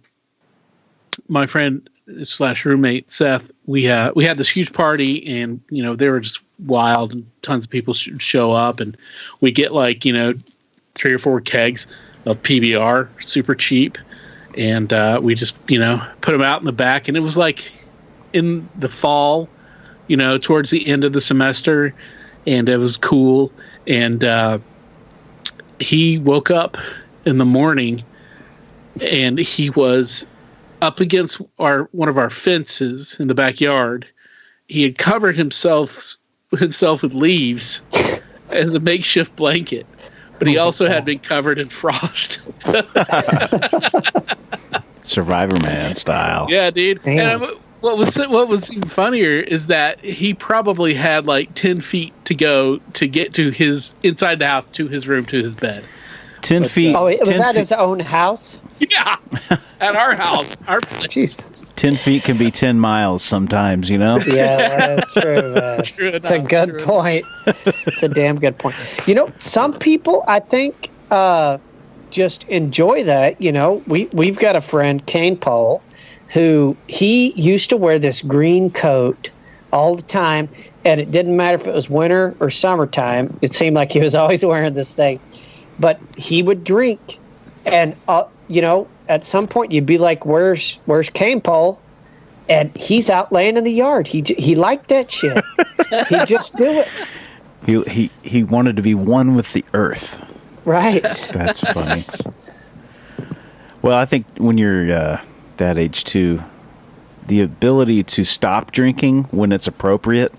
friend / roommate Seth, we had this huge party, and they were just wild, and tons of people show up, and we get 3 or 4 kegs of PBR, super cheap, and we just put them out in the back, and it was like in the fall, towards the end of the semester, and it was cool, and he woke up in the morning, and he was up against one of our fences in the backyard. He had covered himself with leaves as a makeshift blanket, but he also had been covered in frost. Survivor Man style. Yeah, dude. Damn. And what was even funnier is that he probably had 10 feet to go to get to his inside the house, to his room, to his bed. 10 feet. Oh, was that his own house? Yeah, at our house, our place. Jesus. 10 feet can be 10 miles sometimes, Yeah, that's true, man. It's a good point. It's a damn good point. Some people, I think, just enjoy that. We've got a friend, Kane Pole, who he used to wear this green coat all the time, and it didn't matter if it was winter or summertime. It seemed like he was always wearing this thing. But he would drink, and at some point you'd be like, "Where's Cane Pole?" And he's out laying in the yard. He liked that shit. He'd just do it. He wanted to be one with the earth. Right. That's funny. Well, I think when you're that age too, the ability to stop drinking when it's appropriate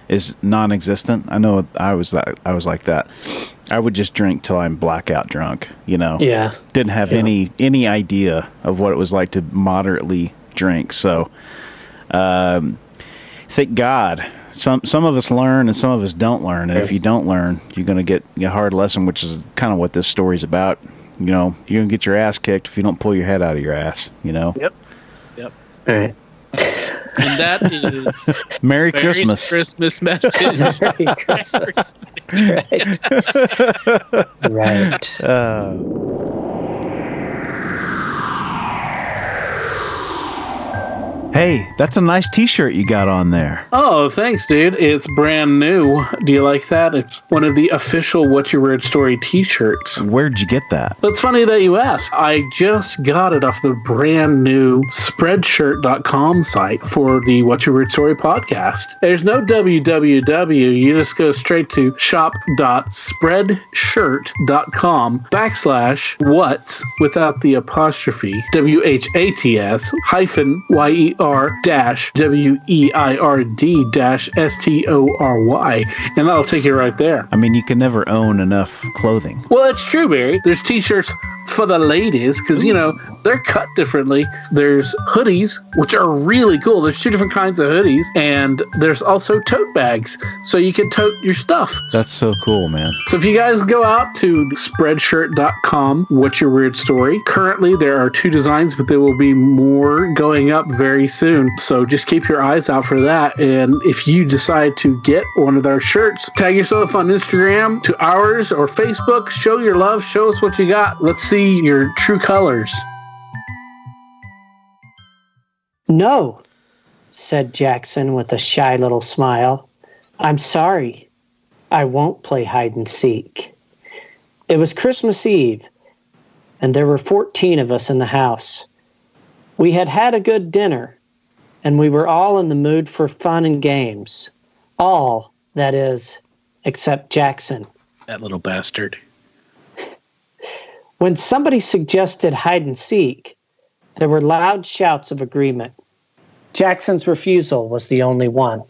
is non-existent. I know I was like that. I would just drink till I'm blackout drunk, Yeah. Didn't have any idea of what it was like to moderately drink. So, thank God. Some of us learn and some of us don't learn. And if you don't learn, you're going to get a hard lesson, which is kind of what this story's about. You're going to get your ass kicked if you don't pull your head out of your ass, Yep. All right. And that is Merry Mary's Christmas. Christmas message. Merry Christmas. Right. Hey, that's a nice T-shirt you got on there. Oh, thanks, dude. It's brand new. Do you like that? It's one of the official What's Your Weird Story t-shirts. Where'd you get that? It's funny that you ask. I just got it off the brand new Spreadshirt.com site for the What's Your Weird Story podcast. There's no www. You just go straight to shop.spreadshirt.com/what's without the apostrophe WHATS hyphen YER-WEIRD-STORY, and that'll take you right there. I mean, you can never own enough clothing. Well, it's true, Barry. There's t-shirts for the ladies because, they're cut differently. There's hoodies, which are really cool. There's 2 different kinds of hoodies, and there's also tote bags, so you can tote your stuff. That's so cool, man. So if you guys go out to spreadshirt.com, What's Your Weird Story, currently there are 2 designs, but there will be more going up very soon. So just keep your eyes out for that. And if you decide to get one of our shirts, tag yourself on Instagram to ours or Facebook. Show your love. Show us what you got. Let's see your true colors. No, said Jackson with a shy little smile. I'm sorry. I won't play hide and seek. It was Christmas Eve, and there were 14 of us in the house. We had had a good dinner, and we were all in the mood for fun and games. All, that is, except Jackson. That little bastard. When somebody suggested hide and seek, there were loud shouts of agreement. Jackson's refusal was the only one.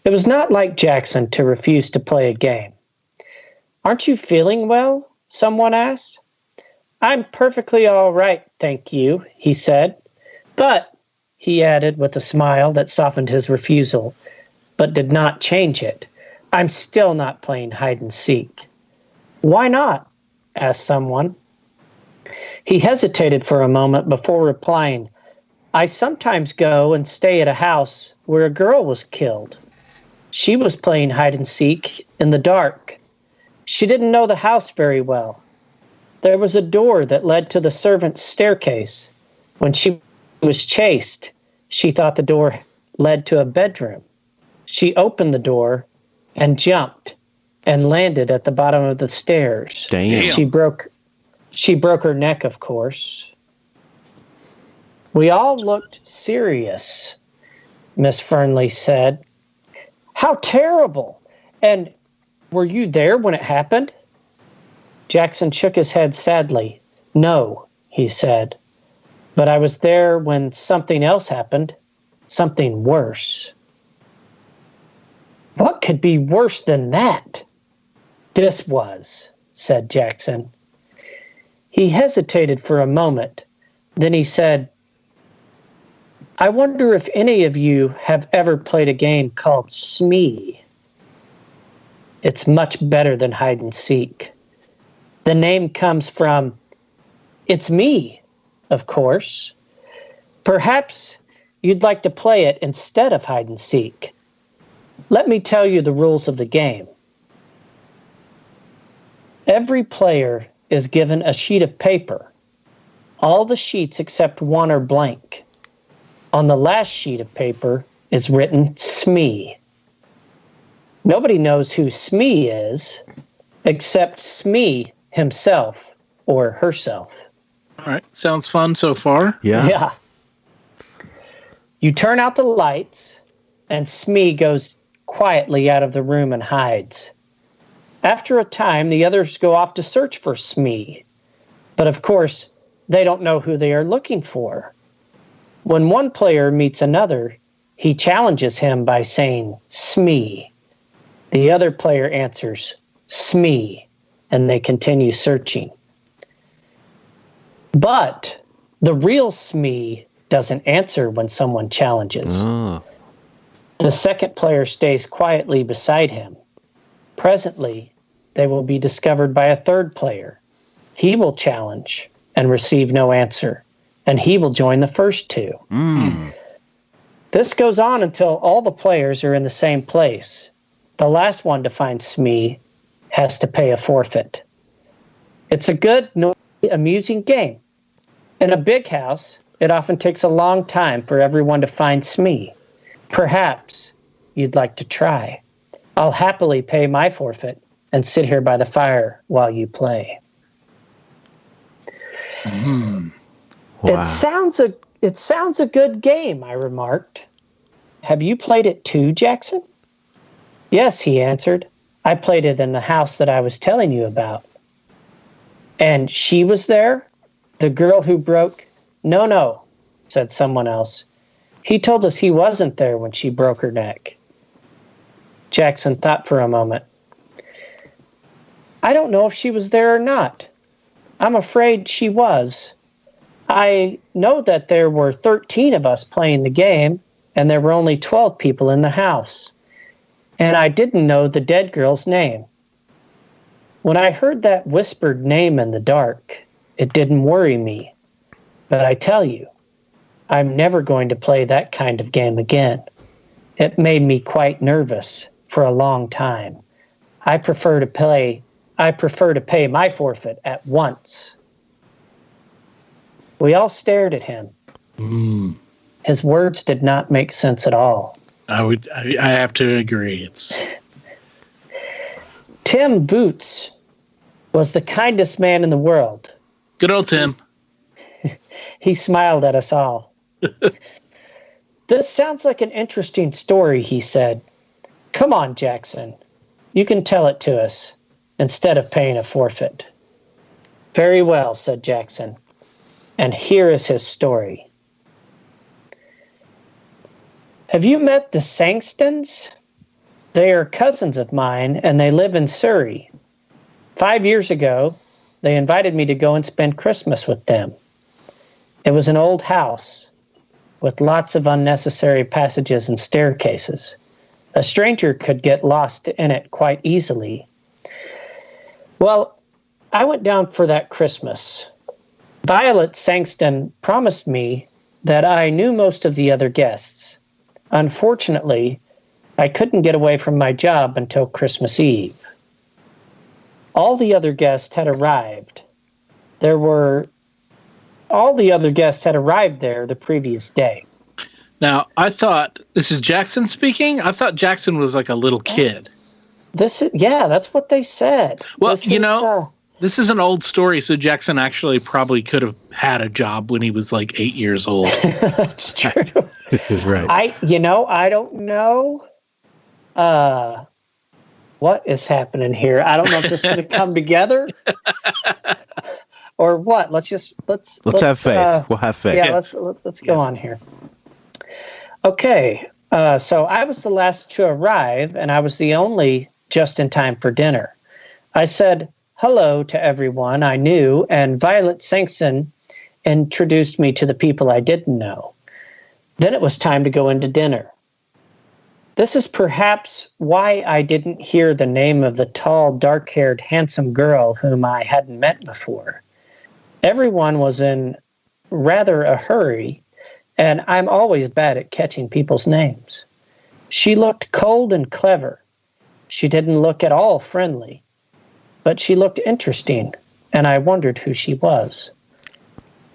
It was not like Jackson to refuse to play a game. Aren't you feeling well? Someone asked. I'm perfectly all right, thank you, he said. But, he added with a smile that softened his refusal, but did not change it, I'm still not playing hide and seek. Why not? Asked someone. He hesitated for a moment before replying, I sometimes go and stay at a house where a girl was killed. She was playing hide and seek in the dark. She didn't know the house very well. There was a door that led to the servants' staircase. When she was chased, she thought the door led to a bedroom. She opened the door and jumped and landed at the bottom of the stairs. Damn. She broke her neck, of course. We all looked serious, Miss Fernley said. How terrible! And were you there when it happened? Jackson shook his head sadly. No, he said. But I was there when something else happened. Something worse. What could be worse than that? This was, said Jackson. He hesitated for a moment. Then he said, I wonder if any of you have ever played a game called Smee. It's much better than hide and seek. The name comes from, it's me, of course. Perhaps you'd like to play it instead of hide and seek. Let me tell you the rules of the game. Every player is given a sheet of paper. All the sheets except one are blank. On the last sheet of paper is written Smee. Nobody knows who Smee is except Smee himself or herself. All right. Sounds fun so far. Yeah. You turn out the lights, and Smee goes quietly out of the room and hides. After a time, the others go off to search for Smee. But of course, they don't know who they are looking for. When one player meets another, he challenges him by saying, Smee. The other player answers, Smee, and they continue searching. But the real Smee doesn't answer when someone challenges. Oh. The second player stays quietly beside him. Presently, they will be discovered by a third player. He will challenge and receive no answer, and he will join the first two. This goes on until all the players are in the same place. The last one to find Smee has to pay a forfeit. It's a good, amusing game. In a big house, it often takes a long time for everyone to find Smee. Perhaps you'd like to try. I'll happily pay my forfeit and sit here by the fire while you play. Wow. It sounds a good game, I remarked. Have you played it too, Jackson? Yes, he answered. I played it in the house that I was telling you about. And she was there? The girl who broke? No, said someone else. He told us he wasn't there when she broke her neck. Jackson thought for a moment. I don't know if she was there or not. I'm afraid she was. I know that there were 13 of us playing the game, and there were only 12 people in the house. And I didn't know the dead girl's name. When I heard that whispered name in the dark, it didn't worry me. But I tell you, I'm never going to play that kind of game again. It made me quite nervous for a long time. I prefer to pay my forfeit at once. We all stared at him. His words did not make sense at all. I have to agree. It's Tim Boots was the kindest man in the world. good old Tim. He smiled at us all. This sounds like an interesting story, he said. Come on, Jackson. You can tell it to us instead of paying a forfeit. Very well, said Jackson. And here is his story. Have you met the Sextons? They are cousins of mine, and they live in Surrey. 5 years ago, they invited me to go and spend Christmas with them. It was an old house with lots of unnecessary passages and staircases. A stranger could get lost in it quite easily. Well, I went down for that Christmas. Violet Sexton promised me that I knew most of the other guests. Unfortunately, I couldn't get away from my job until Christmas Eve. All the other guests had arrived. All the other guests had arrived there the previous day. Now, I thought, this is Jackson speaking? I thought Jackson was like a little kid. That's what they said. Well, this is an old story, so Jackson actually probably could have had a job when he was like 8 years old. That's true. Right. I don't know what is happening here. I don't know if this is going to come together or what. Let's have faith. We'll have faith. Yeah, let's go on here. Okay. So I was the last to arrive, and I was the only just in time for dinner. I said hello to everyone I knew, and Violet Sexton introduced me to the people I didn't know. Then it was time to go into dinner. This is perhaps why I didn't hear the name of the tall, dark-haired, handsome girl whom I hadn't met before. Everyone was in rather a hurry, and I'm always bad at catching people's names. She looked cold and clever. She didn't look at all friendly, but she looked interesting, and I wondered who she was.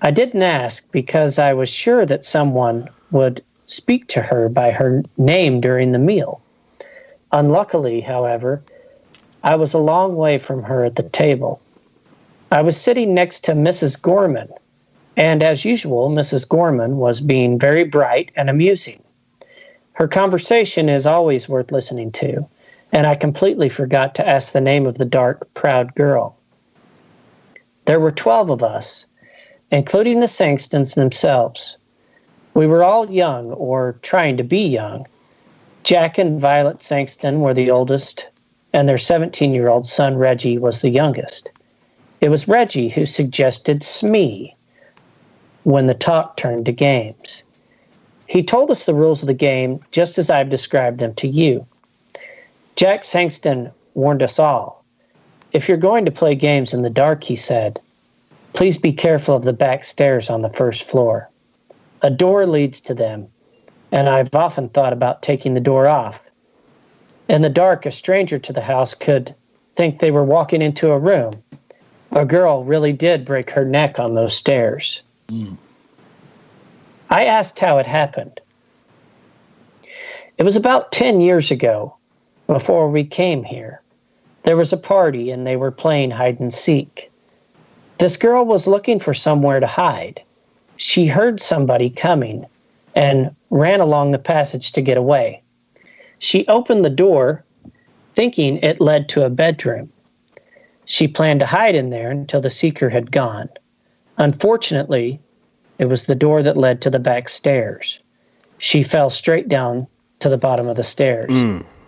I didn't ask because I was sure that someone would speak to her by her name during the meal. Unluckily, however, I was a long way from her at the table. I was sitting next to Mrs. Gorman, and as usual, Mrs. Gorman was being very bright and amusing. Her conversation is always worth listening to, and I completely forgot to ask the name of the dark, proud girl. There were 12 of us, including the Sextons themselves. We were all young, or trying to be young. Jack and Violet Sexton were the oldest, and their 17-year-old son Reggie was the youngest. It was Reggie who suggested Smee when the talk turned to games. He told us the rules of the game just as I've described them to you. Jack Sexton warned us all. If you're going to play games in the dark, he said, please be careful of the back stairs on the first floor. A door leads to them, and I've often thought about taking the door off. In the dark, a stranger to the house could think they were walking into a room. A girl really did break her neck on those stairs. I asked how it happened. It was about 10 years ago, before we came here. There was a party, and they were playing hide and seek. This girl was looking for somewhere to hide. She heard somebody coming and ran along the passage to get away. She opened the door, thinking it led to a bedroom. She planned to hide in there until the seeker had gone. Unfortunately, it was the door that led to the back stairs. She fell straight down to the bottom of the stairs.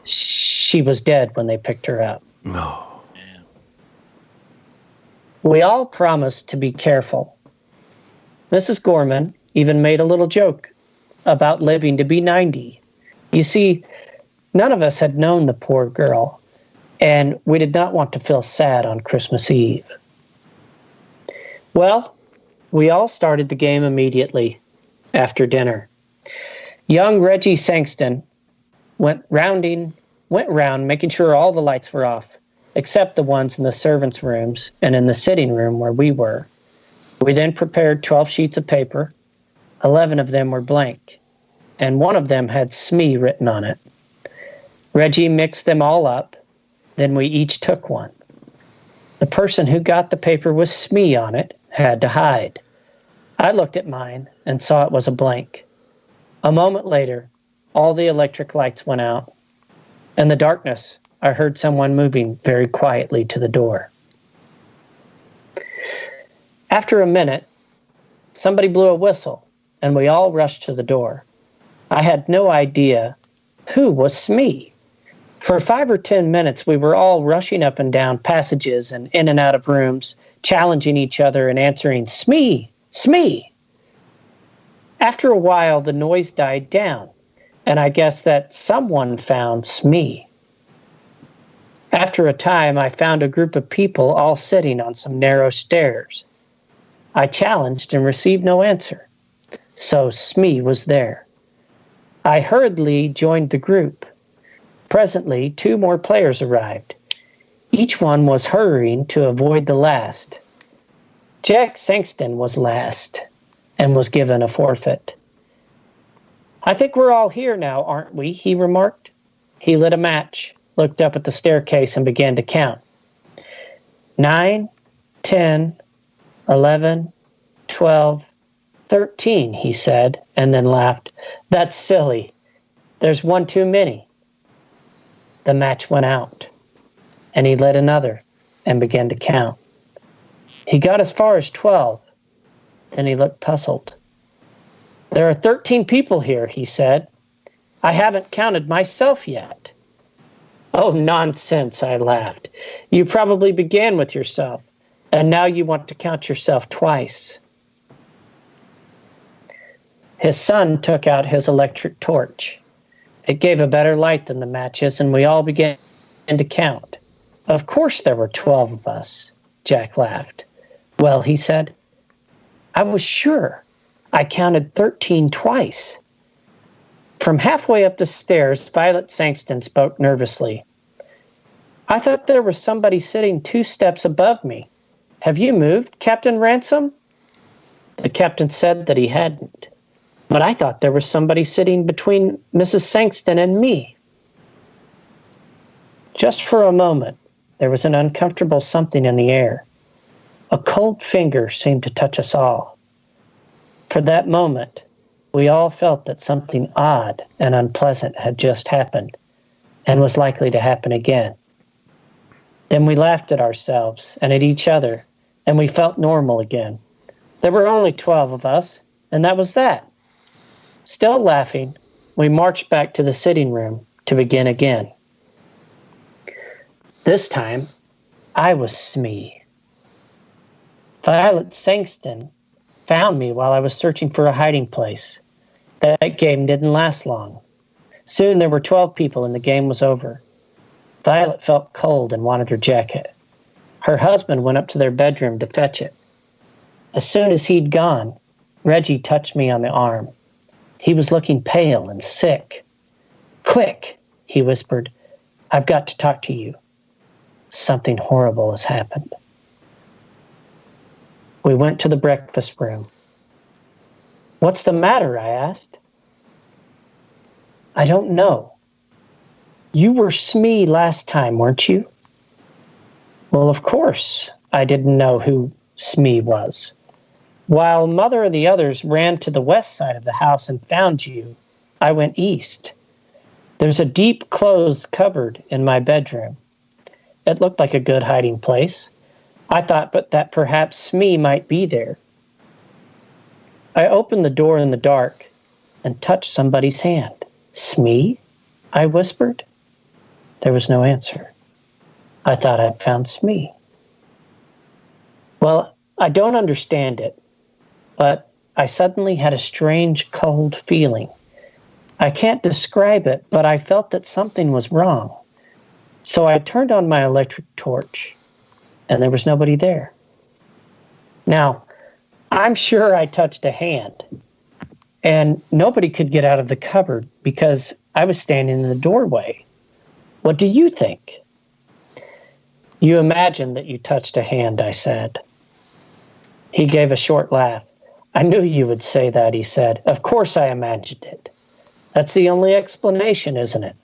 She was dead when they picked her up. No. We all promised to be careful. Mrs. Gorman even made a little joke about living to be 90. You see, none of us had known the poor girl, and we did not want to feel sad on Christmas Eve. Well, we all started the game immediately after dinner. Young Reggie Sexton went round making sure all the lights were off, except the ones in the servants' rooms and in the sitting room where we were. We then prepared 12 sheets of paper. 11 of them were blank, and one of them had Smee written on it. Reggie mixed them all up, then we each took one. The person who got the paper with Smee on it had to hide. I looked at mine and saw it was a blank. A moment later, all the electric lights went out. In the darkness, I heard someone moving very quietly to the door. After a minute, somebody blew a whistle, and we all rushed to the door. I had no idea who was Smee. For 5 or 10 minutes, we were all rushing up and down passages and in and out of rooms, challenging each other and answering, Smee, Smee. After a while, the noise died down, and I guess that someone found Smee. After a time, I found a group of people all sitting on some narrow stairs. I challenged and received no answer. So Smee was there. I hurriedly joined the group. Presently, 2 more players arrived. Each one was hurrying to avoid the last. Jack Sexton was last and was given a forfeit. "I think we're all here now, aren't we?" he remarked. He lit a match, looked up at the staircase, and began to count. 9, 10, 11, 12, 13, he said, and then laughed. "That's silly. There's one too many." The match went out, and he lit another and began to count. He got as far as 12. Then he looked puzzled. "There are 13 people here," he said. "I haven't counted myself yet." "Oh, nonsense," I laughed. "You probably began with yourself, and now you want to count yourself twice." His son took out his electric torch. It gave a better light than the matches, and we all began to count. "Of course there were 12 of us," Jack laughed. "Well," he said, "I was sure. I counted 13 twice." From halfway up the stairs, Violet Sexton spoke nervously. "I thought there was somebody sitting 2 steps above me. Have you moved, Captain Ransom?" The captain said that he hadn't, but I thought there was somebody sitting between Mrs. Sexton and me. Just for a moment, there was an uncomfortable something in the air. A cold finger seemed to touch us all. For that moment, we all felt that something odd and unpleasant had just happened and was likely to happen again. Then we laughed at ourselves and at each other, and we felt normal again. There were only 12 of us, and that was that. Still laughing, we marched back to the sitting room to begin again. This time, I was Smee. Violet Sexton found me while I was searching for a hiding place. That game didn't last long. Soon there were 12 people and the game was over. Violet felt cold and wanted her jacket. Her husband went up to their bedroom to fetch it. As soon as he'd gone, Reggie touched me on the arm. He was looking pale and sick. "Quick," he whispered. "I've got to talk to you. Something horrible has happened." We went to the breakfast room. "What's the matter?" I asked. "I don't know. You were Smee last time, weren't you?" "Well, of course, I didn't know who Smee was. While Mother and the others ran to the west side of the house and found you, I went east. There's a deep closed cupboard in my bedroom. It looked like a good hiding place. I thought that perhaps Smee might be there. I opened the door in the dark and touched somebody's hand. 'Smee?' I whispered. There was no answer. I thought I'd found Smee. Well, I don't understand it, but I suddenly had a strange cold feeling. I can't describe it, but I felt that something was wrong. So I turned on my electric torch, and there was nobody there. Now, I'm sure I touched a hand, and nobody could get out of the cupboard because I was standing in the doorway. What do you think? You imagine that you touched a hand, I said. He gave a short laugh. I knew you would say that, he said. Of course I imagined it. That's the only explanation, isn't it?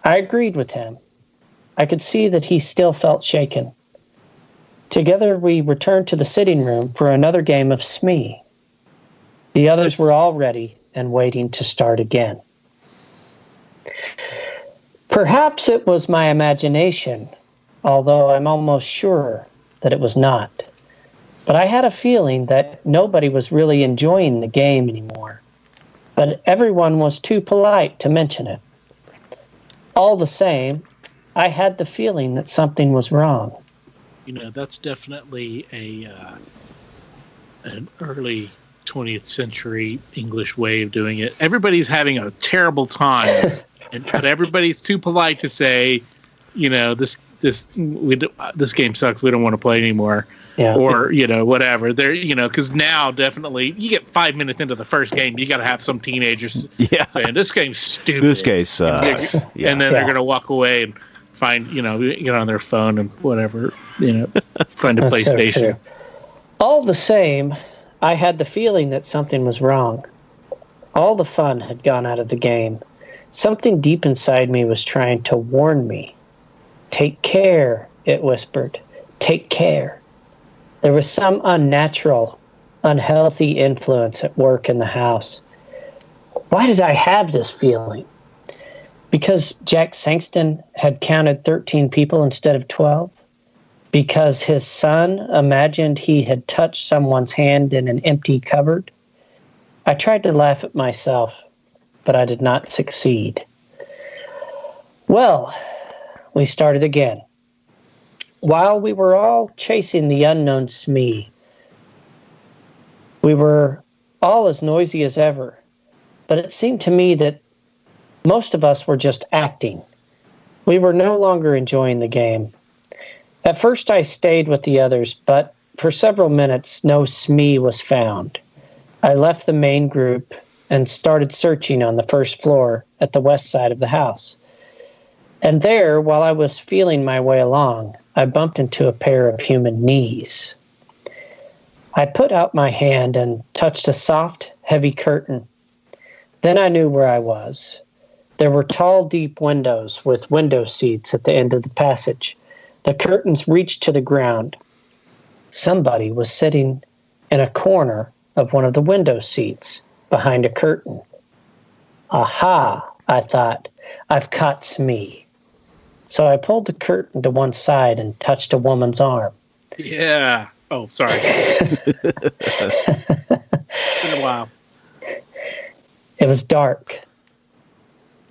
I agreed with him. I could see that he still felt shaken. Together we returned to the sitting room for another game of Smee. The others were all ready and waiting to start again. Perhaps it was my imagination, although I'm almost sure that it was not. But I had a feeling that nobody was really enjoying the game anymore. But everyone was too polite to mention it. All the same, I had the feeling that something was wrong. You know, that's definitely an early 20th century English way of doing it. Everybody's having a terrible time, but everybody's too polite to say, this game sucks. We don't want to play anymore. Yeah. Or, whatever. They're, because now definitely you get 5 minutes into the first game, you got to have some teenagers saying, this game's stupid. This game sucks. And then they're going to walk away and find, get on their phone and whatever, find a PlayStation. So all the same, I had the feeling that something was wrong. All the fun had gone out of the game. Something deep inside me was trying to warn me. Take care, it whispered. Take care. There was some unnatural, unhealthy influence at work in the house. Why did I have this feeling? Because Jack Sexton had counted 13 people instead of 12? Because his son imagined he had touched someone's hand in an empty cupboard? I tried to laugh at myself, but I did not succeed. Well, we started again. While we were all chasing the unknown Smee, we were all as noisy as ever, but it seemed to me that most of us were just acting. We were no longer enjoying the game. At first I stayed with the others, but for several minutes no Smee was found. I left the main group and started searching on the first floor at the west side of the house. And there, while I was feeling my way along, I bumped into a pair of human knees. I put out my hand and touched a soft, heavy curtain. Then I knew where I was. There were tall, deep windows with window seats at the end of the passage. The curtains reached to the ground. Somebody was sitting in a corner of one of the window seats behind a curtain. Aha, I thought, I've caught Smee. So I pulled the curtain to one side and touched a woman's arm. Yeah. Oh, sorry. It's been a while. It was dark.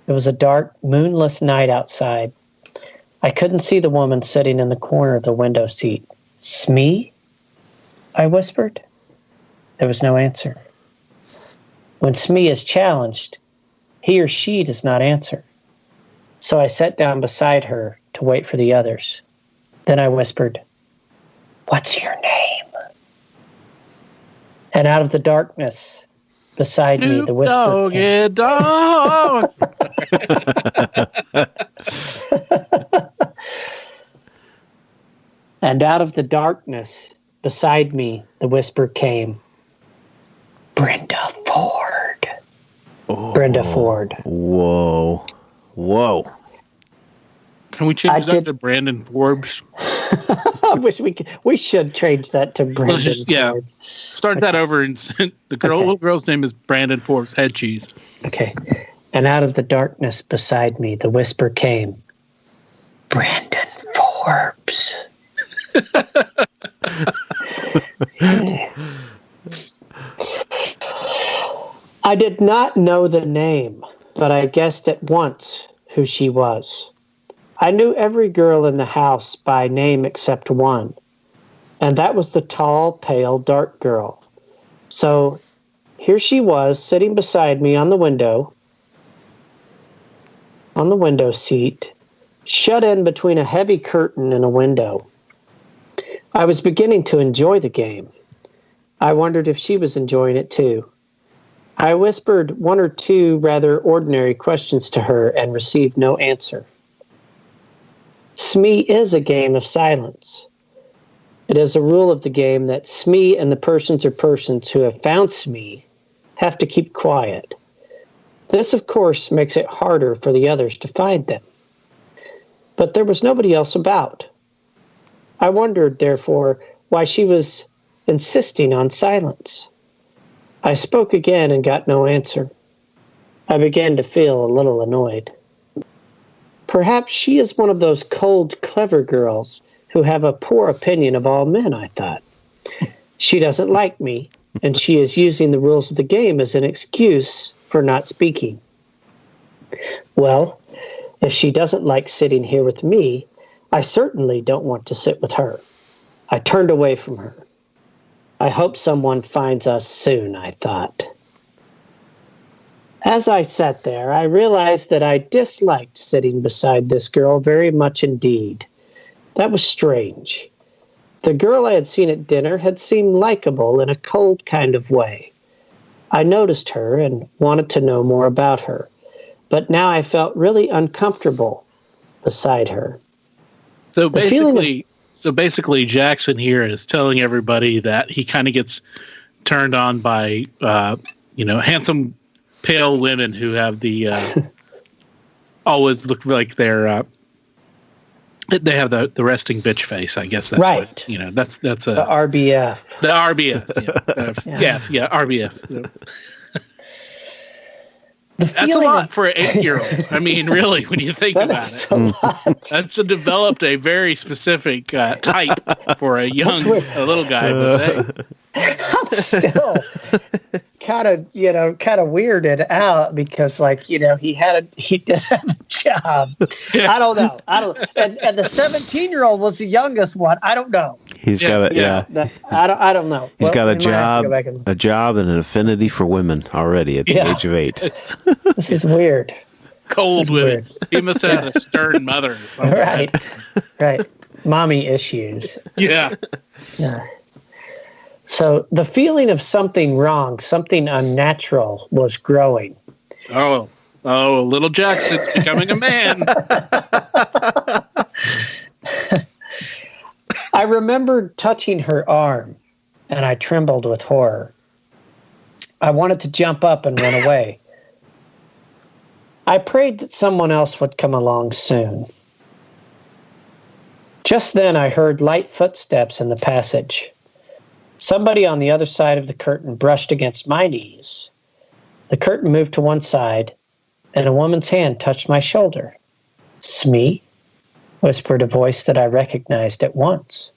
It was a dark, moonless night outside. I couldn't see the woman sitting in the corner of the window seat. Smee? I whispered. There was no answer. When Smee is challenged, he or she does not answer. So I sat down beside her to wait for the others. Then I whispered, "What's your name?" And out of the darkness beside me, the whisper came. Dog. And out of the darkness beside me, the whisper came, "Brenda Ford." Oh, Brenda Ford. Whoa. Can we change that to Brandon Forbes? I wish we could. We should change that to Brandon Forbes. Start that over and the little girl's name is Brandon Forbes, head cheese. Okay. And out of the darkness beside me, the whisper came, "Brandon Forbes." I did not know the name, but I guessed at once who she was. I knew every girl in the house by name except one, and that was the tall, pale, dark girl. So here she was, sitting beside me on the window seat, shut in between a heavy curtain and a window. I was beginning to enjoy the game. I wondered if she was enjoying it too. I whispered one or two rather ordinary questions to her and received no answer. Smee is a game of silence. It is a rule of the game that Smee and the persons or persons who have found Smee have to keep quiet. This, of course, makes it harder for the others to find them. But there was nobody else about. I wondered, therefore, why she was insisting on silence. I spoke again and got no answer. I began to feel a little annoyed. Perhaps she is one of those cold, clever girls who have a poor opinion of all men, I thought. She doesn't like me, and she is using the rules of the game as an excuse for not speaking. Well, if she doesn't like sitting here with me, I certainly don't want to sit with her. I turned away from her. I hope someone finds us soon, I thought. As I sat there, I realized that I disliked sitting beside this girl very much indeed. That was strange. The girl I had seen at dinner had seemed likable in a cold kind of way. I noticed her and wanted to know more about her, but now I felt really uncomfortable beside her. So basically, Jackson here is telling everybody that he kind of gets turned on by, handsome, pale women who have the always look like they're they have the resting bitch face. I guess that's right. What, that's the RBF. The RBF. Yeah, RBF. That's a lot for an 8-year-old. I mean, really, when you think about it, that's developed a very specific type for a little guy. I'm still kind of weirded out because, he did have a job. Yeah. I don't know. And the 17-year-old was the youngest one. I don't know. He's got I don't know. He's got a job and an affinity for women already at the age of 8. This is weird. Cold women. He must have a stern mother. Right. Mommy issues. Yeah. So the feeling of something wrong, something unnatural was growing. Oh, little Jackson's becoming a man. I remembered touching her arm, and I trembled with horror. I wanted to jump up and run away. I prayed that someone else would come along soon. Just then I heard light footsteps in the passage. Somebody on the other side of the curtain brushed against my knees. The curtain moved to one side, and a woman's hand touched my shoulder. "Smee?" whispered a voice that I recognized at once.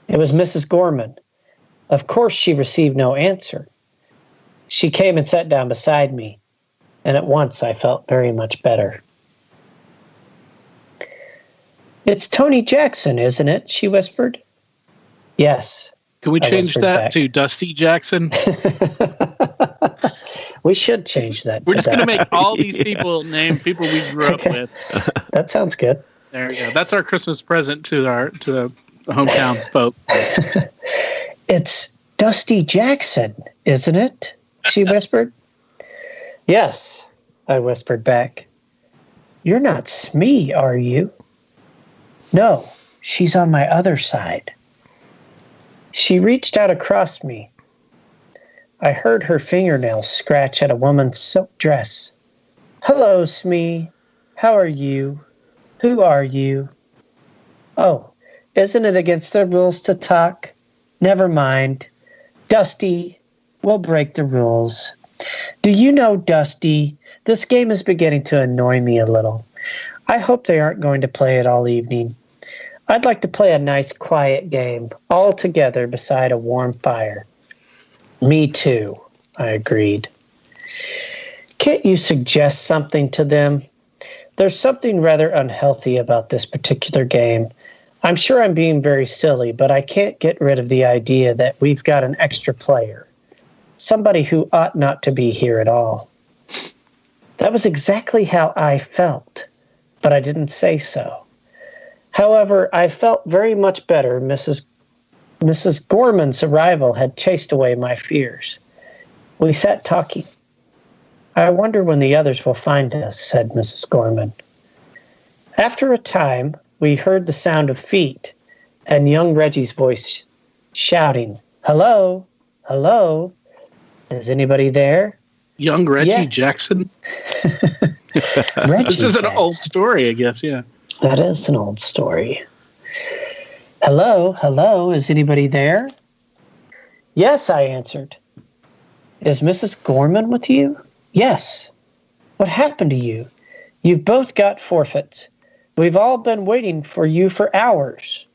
It was Mrs. Gorman. Of course she received no answer. She came and sat down beside me, and at once I felt very much better. "It's Tony Jackson, isn't it?" she whispered. "Yes." Can we change that to Dusty Jackson? We should change that. We're just going to make all these people name people we grew up with. That sounds good. There we go. That's our Christmas present to the hometown folk. "It's Dusty Jackson, isn't it?" she whispered. "Yes," I whispered back. "You're not Smee, are you?" "No, she's on my other side." She reached out across me. I heard her fingernails scratch at a woman's silk dress. "Hello, Smee. How are you? Who are you?" "Oh, isn't it against the rules to talk? Never mind. Dusty, we'll break the rules. Do you know, Dusty, this game is beginning to annoy me a little. I hope they aren't going to play it all evening. I'd like to play a nice, quiet game, all together beside a warm fire." "Me too," I agreed. "Can't you suggest something to them? There's something rather unhealthy about this particular game. I'm sure I'm being very silly, but I can't get rid of the idea that we've got an extra player, somebody who ought not to be here at all." That was exactly how I felt, but I didn't say so. However, I felt very much better. Mrs. Gorman's arrival had chased away my fears. We sat talking. "I wonder when the others will find us," said Mrs. Gorman. After a time, we heard the sound of feet and young Reggie's voice shouting, "Hello, hello, is anybody there?" Young Reggie Jackson? This is an old story, I guess, yeah. That is an old story. "Hello, hello, is anybody there?" "Yes," I answered. "Is Mrs. Gorman with you?" "Yes." "What happened to you? You've both got forfeits. We've all been waiting for you for hours."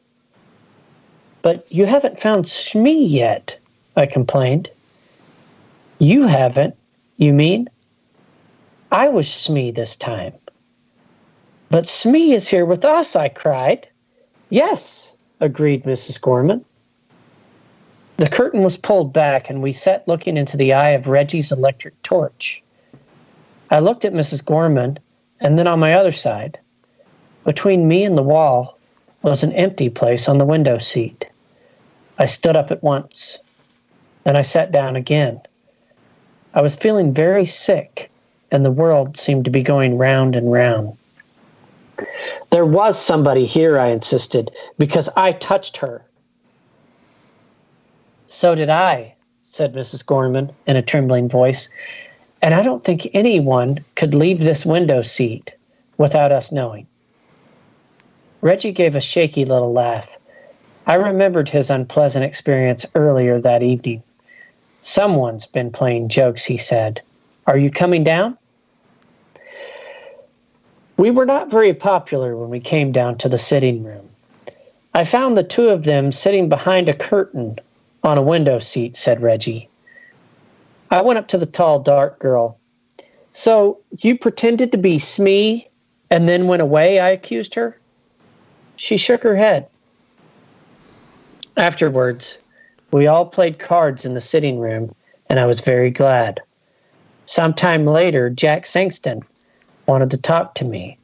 "But you haven't found Smee yet," I complained. "You haven't, you mean?" "I was Smee this time." "But Smee is here with us," I cried. "Yes," agreed Mrs. Gorman. The curtain was pulled back, and we sat looking into the eye of Reggie's electric torch. I looked at Mrs. Gorman, and then on my other side. Between me and the wall was an empty place on the window seat. I stood up at once. Then I sat down again. I was feeling very sick, and the world seemed to be going round and round. There was somebody here, I insisted, because I touched her. So did I, said Mrs. Gorman in a trembling voice, and I don't think anyone could leave this window seat without us knowing. Reggie gave a shaky little laugh. I remembered his unpleasant experience earlier that evening. Someone's been playing jokes, he said. Are you coming down? We were not very popular when we came down to the sitting room. I found the two of them sitting behind a curtain on a window seat, said Reggie. I went up to the tall, dark girl. So you pretended to be Smee and then went away, I accused her. She shook her head. Afterwards, we all played cards in the sitting room, and I was very glad. Sometime later, Jack Sexton wanted to talk to me.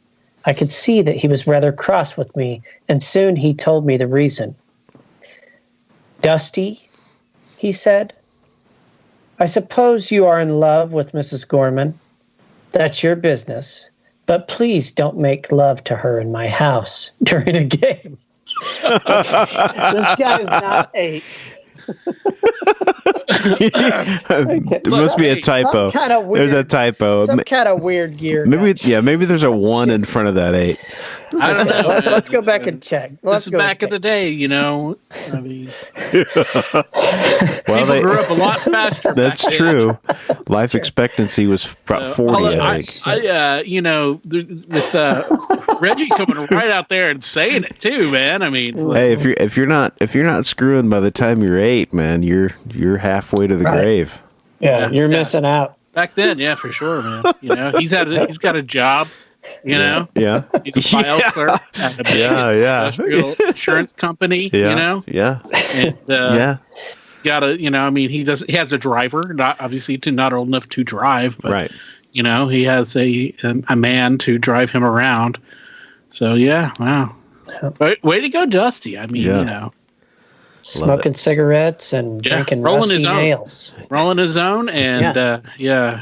I could see that he was rather cross with me, and soon he told me the reason. Dusty, he said, I suppose you are in love with Mrs. Gorman. That's your business. But please don't make love to her in my house during a game. This guy is not 8. There must be a typo. There's a typo. Some kind of weird gear. Maybe there's a 1 in front of that 8. I don't know. Let's go back and check. This is back in the day, you know. I mean, well, people grew up a lot faster. That's true. Life expectancy was about 40, I think. You know, with Reggie coming right out there and saying it too, man. I mean, hey, if you're not screwing by the time you're 8, man, you're halfway to the grave. Yeah, you're missing out. Back then, yeah, for sure, man. You know, he's got a job. You know, yeah, he's a file clerk at a big industrial insurance company. Yeah. You know, and gotta, you know, I mean, he has a driver, not obviously not old enough to drive, but right. You know, he has a man to drive him around. So yeah, wow, way to go, Dusty. I mean, you know. Smoking cigarettes and drinking rusty nails. Rolling his own and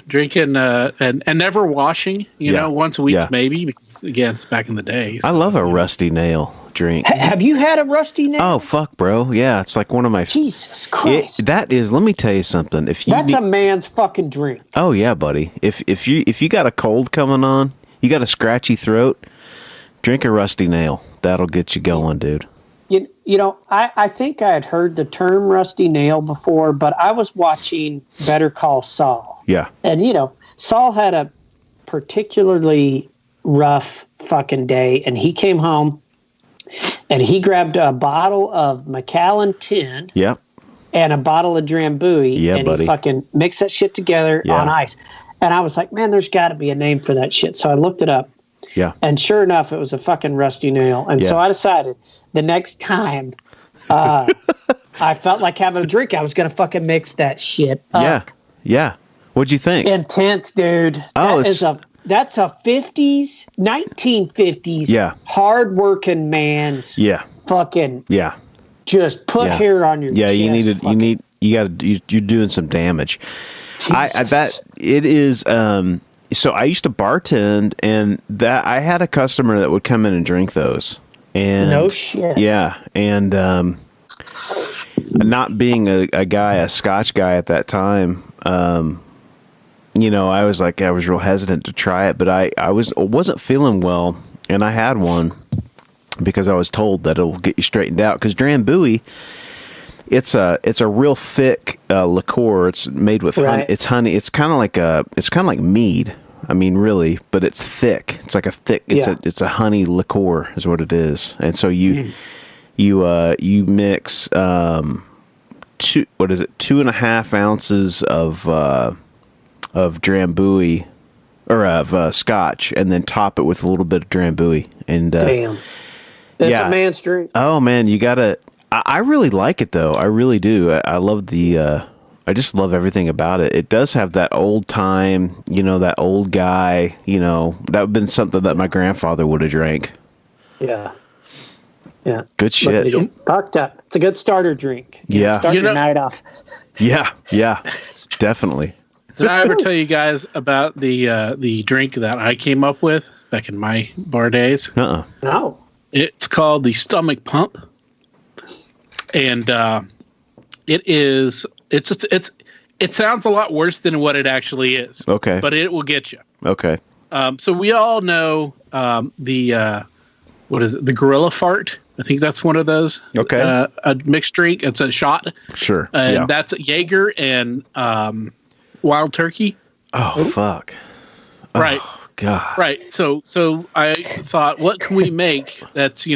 drinking and never washing, you know, once a week maybe, because again, it's back in the days. I love a rusty nail drink. Have you had a rusty nail? Oh, fuck, bro. Yeah, it's like one of my... Jesus Christ. That is, let me tell you something. That's a man's fucking drink. Oh, yeah, buddy. If you got a cold coming on, you got a scratchy throat, drink a rusty nail. That'll get you going, dude. You know, I think I had heard the term rusty nail before, but I was watching Better Call Saul. Yeah. And, you know, Saul had a particularly rough fucking day, and he came home, and he grabbed a bottle of Macallan 10 and a bottle of Drambuie, and he fucking mixed that shit together on ice. And I was like, man, there's got to be a name for that shit. So I looked it up. Yeah. And sure enough, it was a fucking rusty nail. And so I decided the next time I felt like having a drink, I was going to fucking mix that shit up. Yeah. Yeah. What'd you think? Intense, dude. Oh, that's a 1950s hard-working man's fucking just put hair on your chest. You're doing some damage. So I used to bartend, and that I had a customer that would come in and drink those. And no shit. Yeah, and not being a Scotch guy at that time, you know, I was real hesitant to try it, but I wasn't feeling well, and I had one because I was told that it'll get you straightened out. Because Drambuie, it's a real thick liqueur. It's made with honey. It's honey. It's kind of like mead. I mean, really, but it's thick. It's like a thick. It's a honey liqueur is what it is. And so you mix 2.5 ounces of Drambuie or of Scotch, and then top it with a little bit of Drambuie. And damn, that's a man's drink. Oh man, you gotta. I really like it though. I really do. I love the I just love everything about it. It does have that old time, that old guy, that would have been something that my grandfather would have drank. Yeah. Yeah. Good shit. Get fucked up. It's a good starter drink. Start your night off. Yeah. Definitely. Did I ever tell you guys about the drink that I came up with back in my bar days? No. It's called the Stomach Pump. And it sounds a lot worse than what it actually is. Okay. But it will get you. Okay. So we all know the gorilla fart. I think that's one of those. Okay. A mixed drink. It's a shot. Sure. And that's Jaeger and wild turkey. Oh, fuck. Right. Oh, God. Right. So I thought, what can we make that's,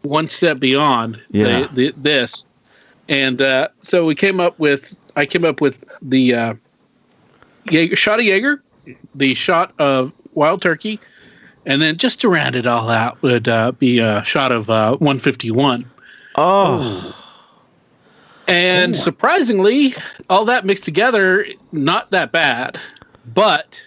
one step beyond this? And so I came up with the shot of Jaeger, the shot of wild turkey, and then just to round it all out would be a shot of 151. Oh. And surprisingly, all that mixed together, not that bad, but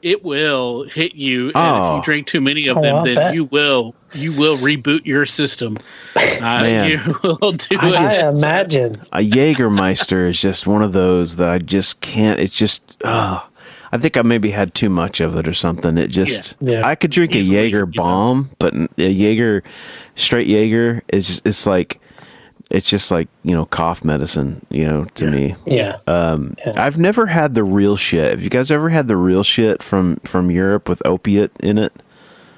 it will hit you. And if you drink too many of them, then you will reboot your system. Man, you will do it. I imagine. A Jägermeister is just one of those that I just can't. It's just, I think I maybe had too much of it or something. It just, I could drink easily, a Jaeger bomb, but a straight Jaeger it's like, it's just like, cough medicine, to me. Yeah. I've never had the real shit. Have you guys ever had the real shit from Europe with opiate in it?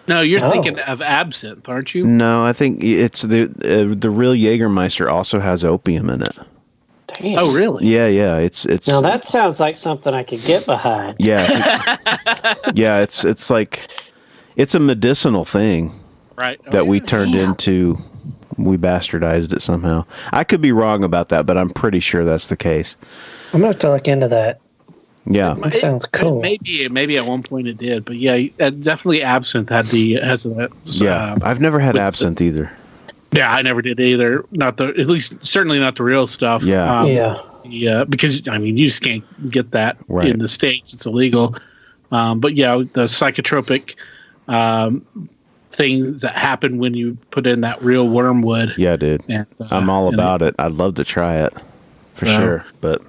No, you're thinking of absinthe, aren't you? No, I think it's the real Jägermeister also has opium in it. Damn. Oh, really? Yeah. It's now that sounds like something I could get behind. Yeah. Yeah, it's like it's a medicinal thing. Right. That we turned into. We bastardized it somehow. I could be wrong about that, but I'm pretty sure that's the case. I'm going to have to look into that. Yeah. That sounds cool. Maybe at one point it did, but yeah, definitely absinthe has that. Yeah, I've never had absinthe either. Yeah, I never did either. Certainly not the real stuff. Yeah. Yeah, because you just can't get that in the States. It's illegal. But yeah, the psychotropic things that happen when you put in that real wormwood. Yeah, dude. And, I'm all about it. I'd love to try it for sure, but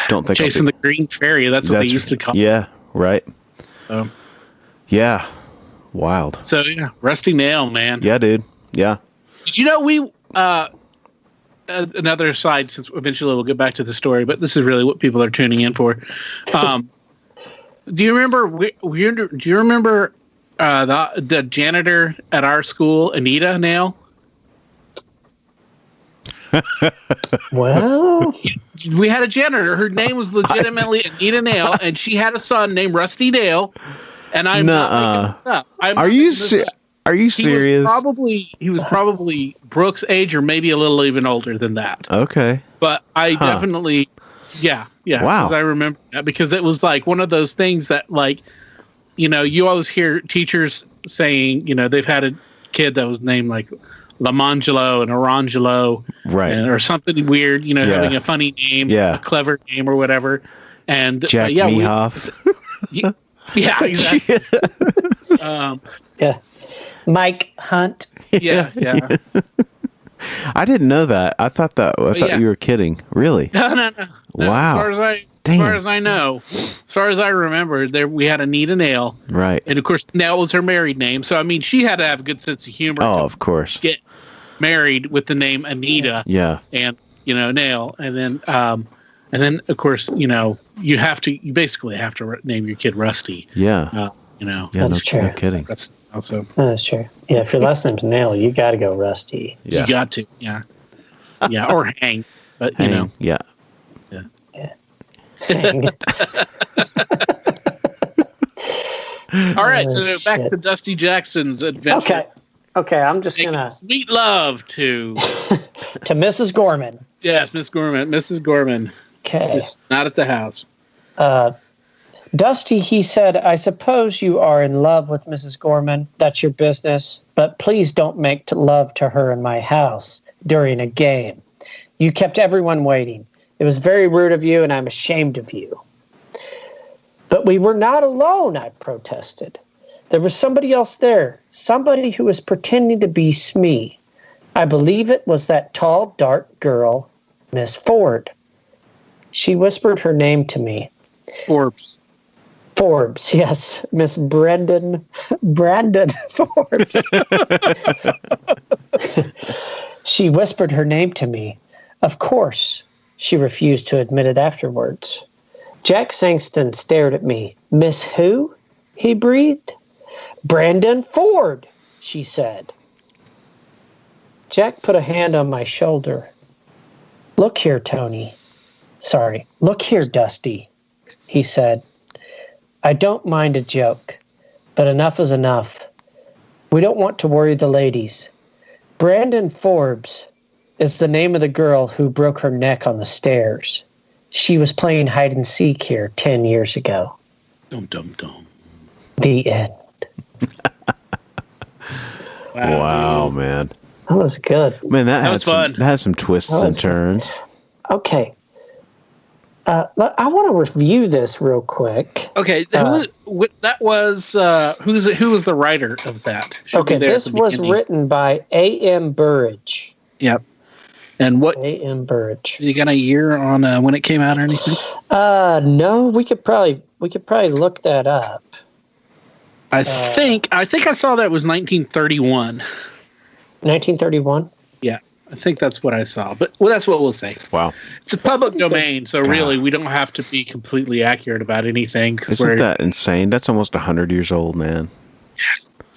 don't think chasing the green fairy. That's what they used to call it. Yeah, right. Yeah, wild. So yeah, Rusty Nail, man. Yeah, dude. Yeah. Did you know we another side, since eventually we'll get back to the story, but this is really what people are tuning in for. Do you remember? Do you remember the janitor at our school, Anita Nail? Well, we had a janitor. Her name was legitimately Anita Nail, and she had a son named Rusty Nail. And I'm not making this up. Are you serious? He was probably Brooke's age, or maybe a little even older than that. Okay. But I definitely, yeah. Wow. Because I remember that, because it was like one of those things that, like, you always hear teachers saying, they've had a kid that was named like Lamangelo and Orangelo, right, or something weird, having a funny name, a clever name or whatever. And Jack Mehoff. Yeah, exactly. Mike Hunt. Yeah. I didn't know that. I thought you were kidding. Really? No. Wow. As far as I know, as far as I remember, we had Anita Nail. Right. And of course, Nail was her married name. So she had to have a good sense of humor. Oh, of course. Get married with the name Anita. Yeah. And Nail, and then of course, you basically have to name your kid Rusty. Yeah. Yeah, that's true. No kidding. That's also. That's true. Yeah, if your last name's Nail, you got to go Rusty. Yeah. You got to. Yeah. Yeah, or Hang. But Hang. Yeah. Hang. All right, so back to Dusty Jackson's adventure. Okay, I'm just gonna sweet love to to Mrs. Gorman. Yes, Mrs. Gorman. Okay, just not at the house. Dusty, he said, I suppose you are in love with Mrs. Gorman. That's your business. But please don't make love to her in my house during a game. You kept everyone waiting. It was very rude of you, and I'm ashamed of you." "But we were not alone," I protested. "There was somebody else there, somebody who was pretending to be Smee. I believe it was that tall, dark girl, Miss Ford." She whispered her name to me. Forbes. Forbes, yes. Miss Brandon Forbes. She whispered her name to me. Of course, she refused to admit it afterwards. Jack Sexton stared at me. "Miss who?" he breathed. "Brandon Ford," she said. Jack put a hand on my shoulder. "Look here, Tony. Sorry, look here, Dusty," he said. "I don't mind a joke, but enough is enough. We don't want to worry the ladies. Brandon Forbes is the name of the girl who broke her neck on the stairs. She was playing hide and seek here 10 years ago." Dum, dum, dum. The end. Wow, man. That was good. Man, that was fun. That has some twists and turns. Okay. I want to review this real quick. Okay, who was the writer of that? Okay, this was written by A.M. Burrage. Yep. And what? A.M. Burrage. You got a year on when it came out or anything? No, we could probably look that up. I think I saw that was 1931. 1931? Yeah, I think that's what I saw. But that's what we'll say. Wow. It's a public domain, so really we don't have to be completely accurate about anything. Isn't that insane? That's almost 100 years old, man.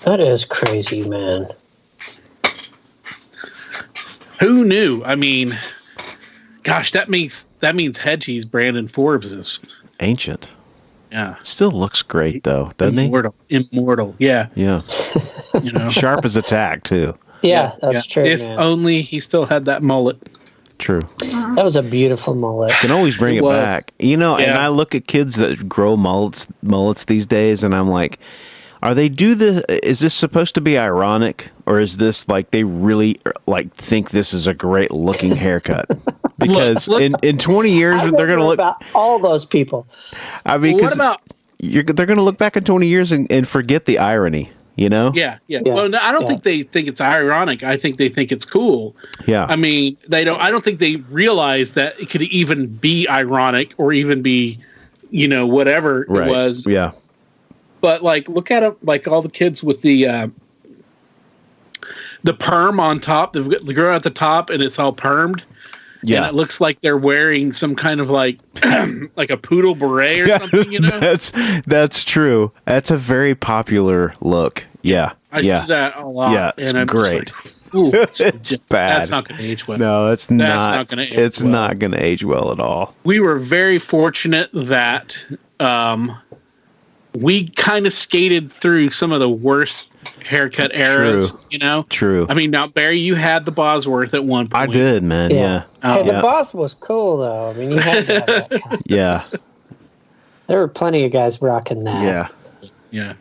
That is crazy, man. Who knew? I mean, gosh, that means head cheese Brandon Forbes is ancient. Yeah. Still looks great though, doesn't he? Immortal. Yeah. Yeah. Sharp as a tack too. Yeah, that's true. If man. only he still had that mullet. True. That was a beautiful mullet. Can always bring it back. And I look at kids that grow mullets these days, and I'm like, is this supposed to be ironic, or is this like they really like think this is a great looking haircut? Because in 20 years they're going to look about all those people. I mean, they're going to look back in 20 years and forget the irony. Yeah. Well, no, I don't think they think it's ironic. I think they think it's cool. Yeah. I mean, I don't think they realize that it could even be ironic or even be, whatever it was. Yeah. But look at it, all the kids with the perm on top, the girl at the top, and it's all permed. Yeah. And it looks like they're wearing some kind of like a poodle beret or something, That's true. That's a very popular look. Yeah. I see that a lot. Yeah, it's great. Ooh, it's bad. That's not going to age well. No, it's not going to age well. It's not going to age well at all. We were very fortunate that we kind of skated through some of the worst haircut eras, True. I mean, now, Barry, you had the Bosworth at one point. I did, man. Yeah. The Bos was cool, though. I mean, you had to have that kind. Yeah. There were plenty of guys rocking that. Yeah. Yeah.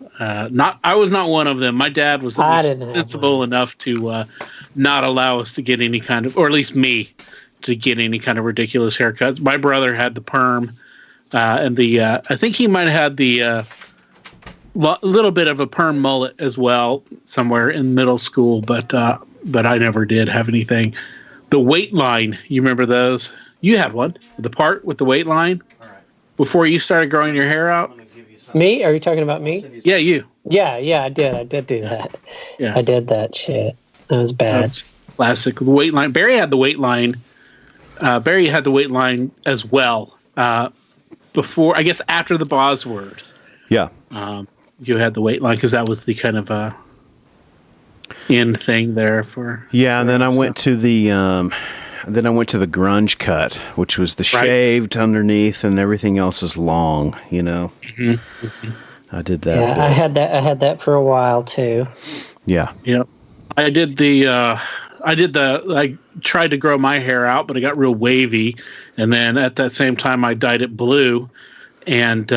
I was not one of them. My dad was sensible enough to not allow us to get any kind of, or at least me, to get any kind of ridiculous haircuts. My brother had the perm, and I think he might have had the little bit of a perm mullet as well somewhere in middle school, but I never did have anything. The weight line, you remember those? You had one, the part with the weight line. All right. Before you started growing your hair out. Me? Are you talking about me? Yeah, you. Yeah, I did do that. Yeah, I did that shit. That was bad. That was classic. The weight line. Barry had the weight line. Barry had the weight line as well. Before, I guess, after the Bosworth. Yeah. You had the weight line because that was the kind of end thing there for. Yeah, and then I went to the grunge cut, which was the shaved underneath and everything else is long. Mm-hmm. Mm-hmm. I did that. Yeah, I had that for a while too. Yeah. Yep. I tried to grow my hair out, but it got real wavy, and then at that same time I dyed it blue, and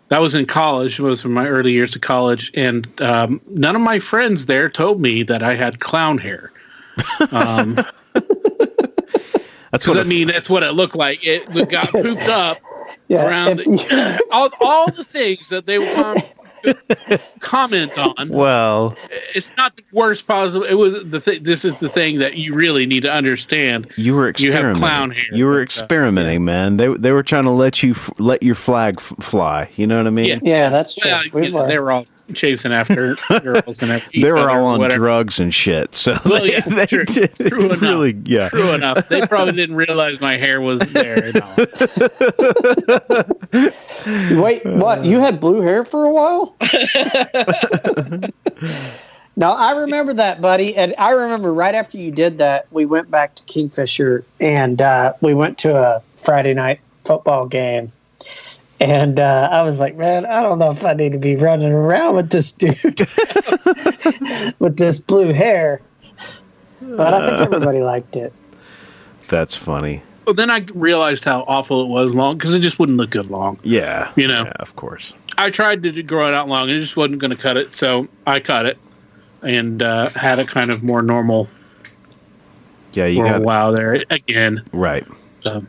that was in college. It was in my early years of college, and none of my friends there told me that I had clown hair. that's what it looked like. It got pooped up around all the things that they would comment on. Well, it's not the worst possible. It was this is the thing that you really need to understand. You were experimenting. You have clown hair. You were experimenting, man. They were trying to let your flag fly. You know what I mean? Yeah, that's true. Well, they were all chasing after girls and everything. They were all on drugs and shit. So true enough. Really, yeah. True enough. They probably didn't realize my hair was there. Wait, what? You had blue hair for a while? No, I remember that, buddy. And I remember right after you did that, we went back to Kingfisher and we went to a Friday night football game. And I was like, man, I don't know if I need to be running around with this dude with this blue hair. But I think everybody liked it. That's funny. Well, then I realized how awful it was long because it just wouldn't look good long. Yeah. Yeah, of course. I tried to grow it out long and it just wasn't going to cut it. So I cut it and had a kind of more normal. Yeah, you got a while there again. Right. So.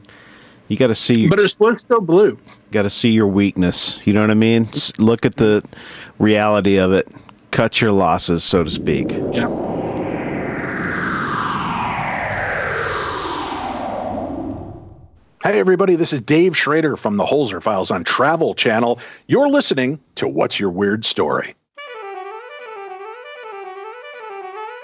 You got to see. But it was still blue. Got to see your weakness. You know what I mean? Look at the reality of it. Cut your losses, so to speak. Yeah. Hey, everybody, this is Dave Schrader from the Holzer Files on Travel Channel. You're listening to What's Your Weird Story?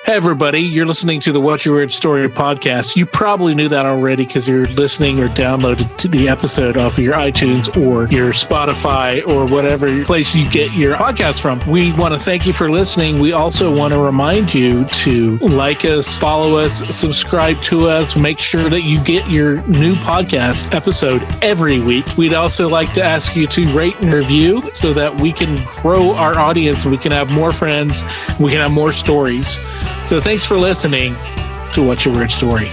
Hey, everybody, you're listening to the What's Your Weird Story podcast. You probably knew that already because you're listening or downloaded to the episode off of your iTunes or your Spotify or whatever place you get your podcast from. We want to thank you for listening. We also want to remind you to like us, follow us, subscribe to us, make sure that you get your new podcast episode every week. We'd also like to ask you to rate and review so that we can grow our audience and we can have more friends, we can have more stories. So thanks for listening to What's Your Weird Story.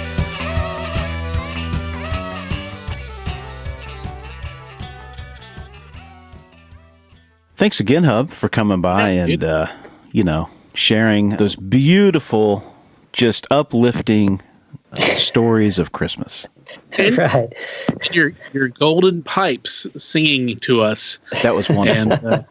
Thanks again, Hub, for coming by and, sharing those beautiful, just uplifting stories of Christmas. And, right. And your golden pipes singing to us. That was wonderful. And,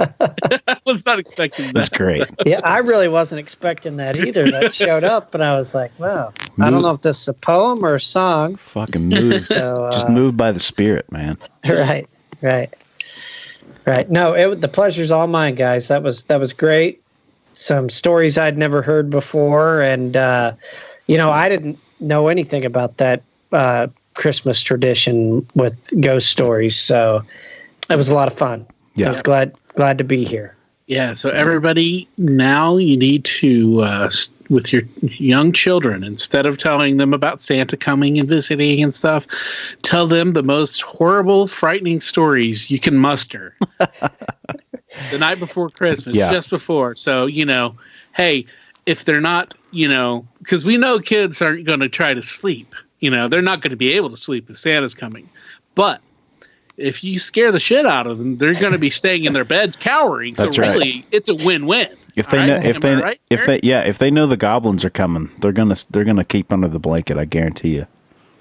I was not expecting that. That's great. Yeah, I really wasn't expecting that either. That showed up, and I was like, wow. I don't know if this is a poem or a song. Fucking moved. Just moved by the spirit, man. Right. No, the pleasure's all mine, guys. That was great. Some stories I'd never heard before, and I didn't know anything about that Christmas tradition with ghost stories, so it was a lot of fun. Yeah, I was glad to be here. Yeah, so everybody, now you need to, with your young children, instead of telling them about Santa coming and visiting and stuff, tell them the most horrible, frightening stories you can muster. The night before Christmas, just before. So, hey, if they're not, because we know kids aren't going to try to sleep. They're not going to be able to sleep if Santa's coming. But if you scare the shit out of them, they're going to be staying in their beds cowering. That's so right. Really, it's a win-win. If they know, if they know the goblins are coming, they're gonna keep under the blanket. I guarantee you.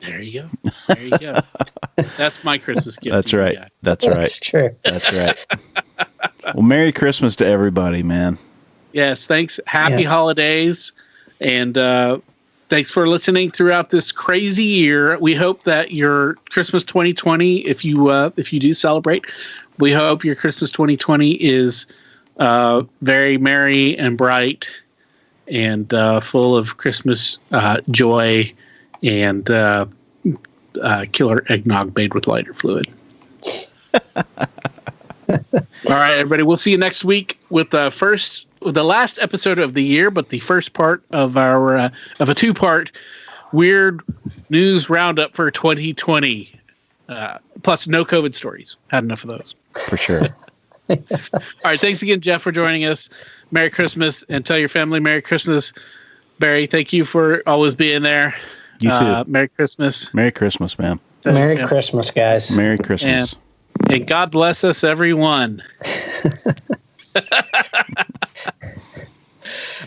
There you go. That's my Christmas gift. That's right. That's right. That's true. That's right. Well, Merry Christmas to everybody, man. Yes, thanks. Happy holidays, and thanks for listening throughout this crazy year. We hope that your Christmas 2020, if you do celebrate, we hope your Christmas 2020 is very merry and bright and full of Christmas joy and killer eggnog made with lighter fluid. All right, everybody. We'll see you next week with the last episode of the year, but the first part of our of a two-part weird news roundup for 2020. Plus, no COVID stories. Had enough of those. For sure. All right. Thanks again, Jeff, for joining us. Merry Christmas, and tell your family Merry Christmas. Barry, thank you for always being there. You too. Merry Christmas. Merry Christmas, man. Merry Christmas, guys. Merry Christmas. And God bless us, everyone.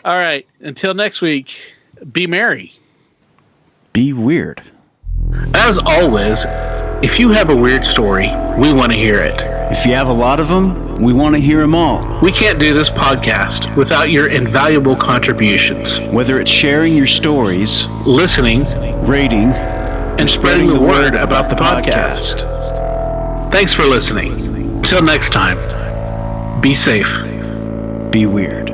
All right. Until next week, be merry. Be weird. As always, if you have a weird story, we want to hear it. If you have a lot of them, we want to hear them all. We can't do this podcast without your invaluable contributions. Whether it's sharing your stories, listening, rating, and spreading the word about the podcast. Thanks for listening. Until next time, be safe. Be weird.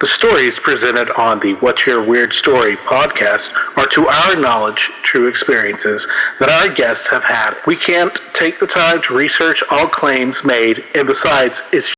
The stories presented on the What's Your Weird Story podcast are, to our knowledge, true experiences that our guests have had. We can't take the time to research all claims made, and besides, it's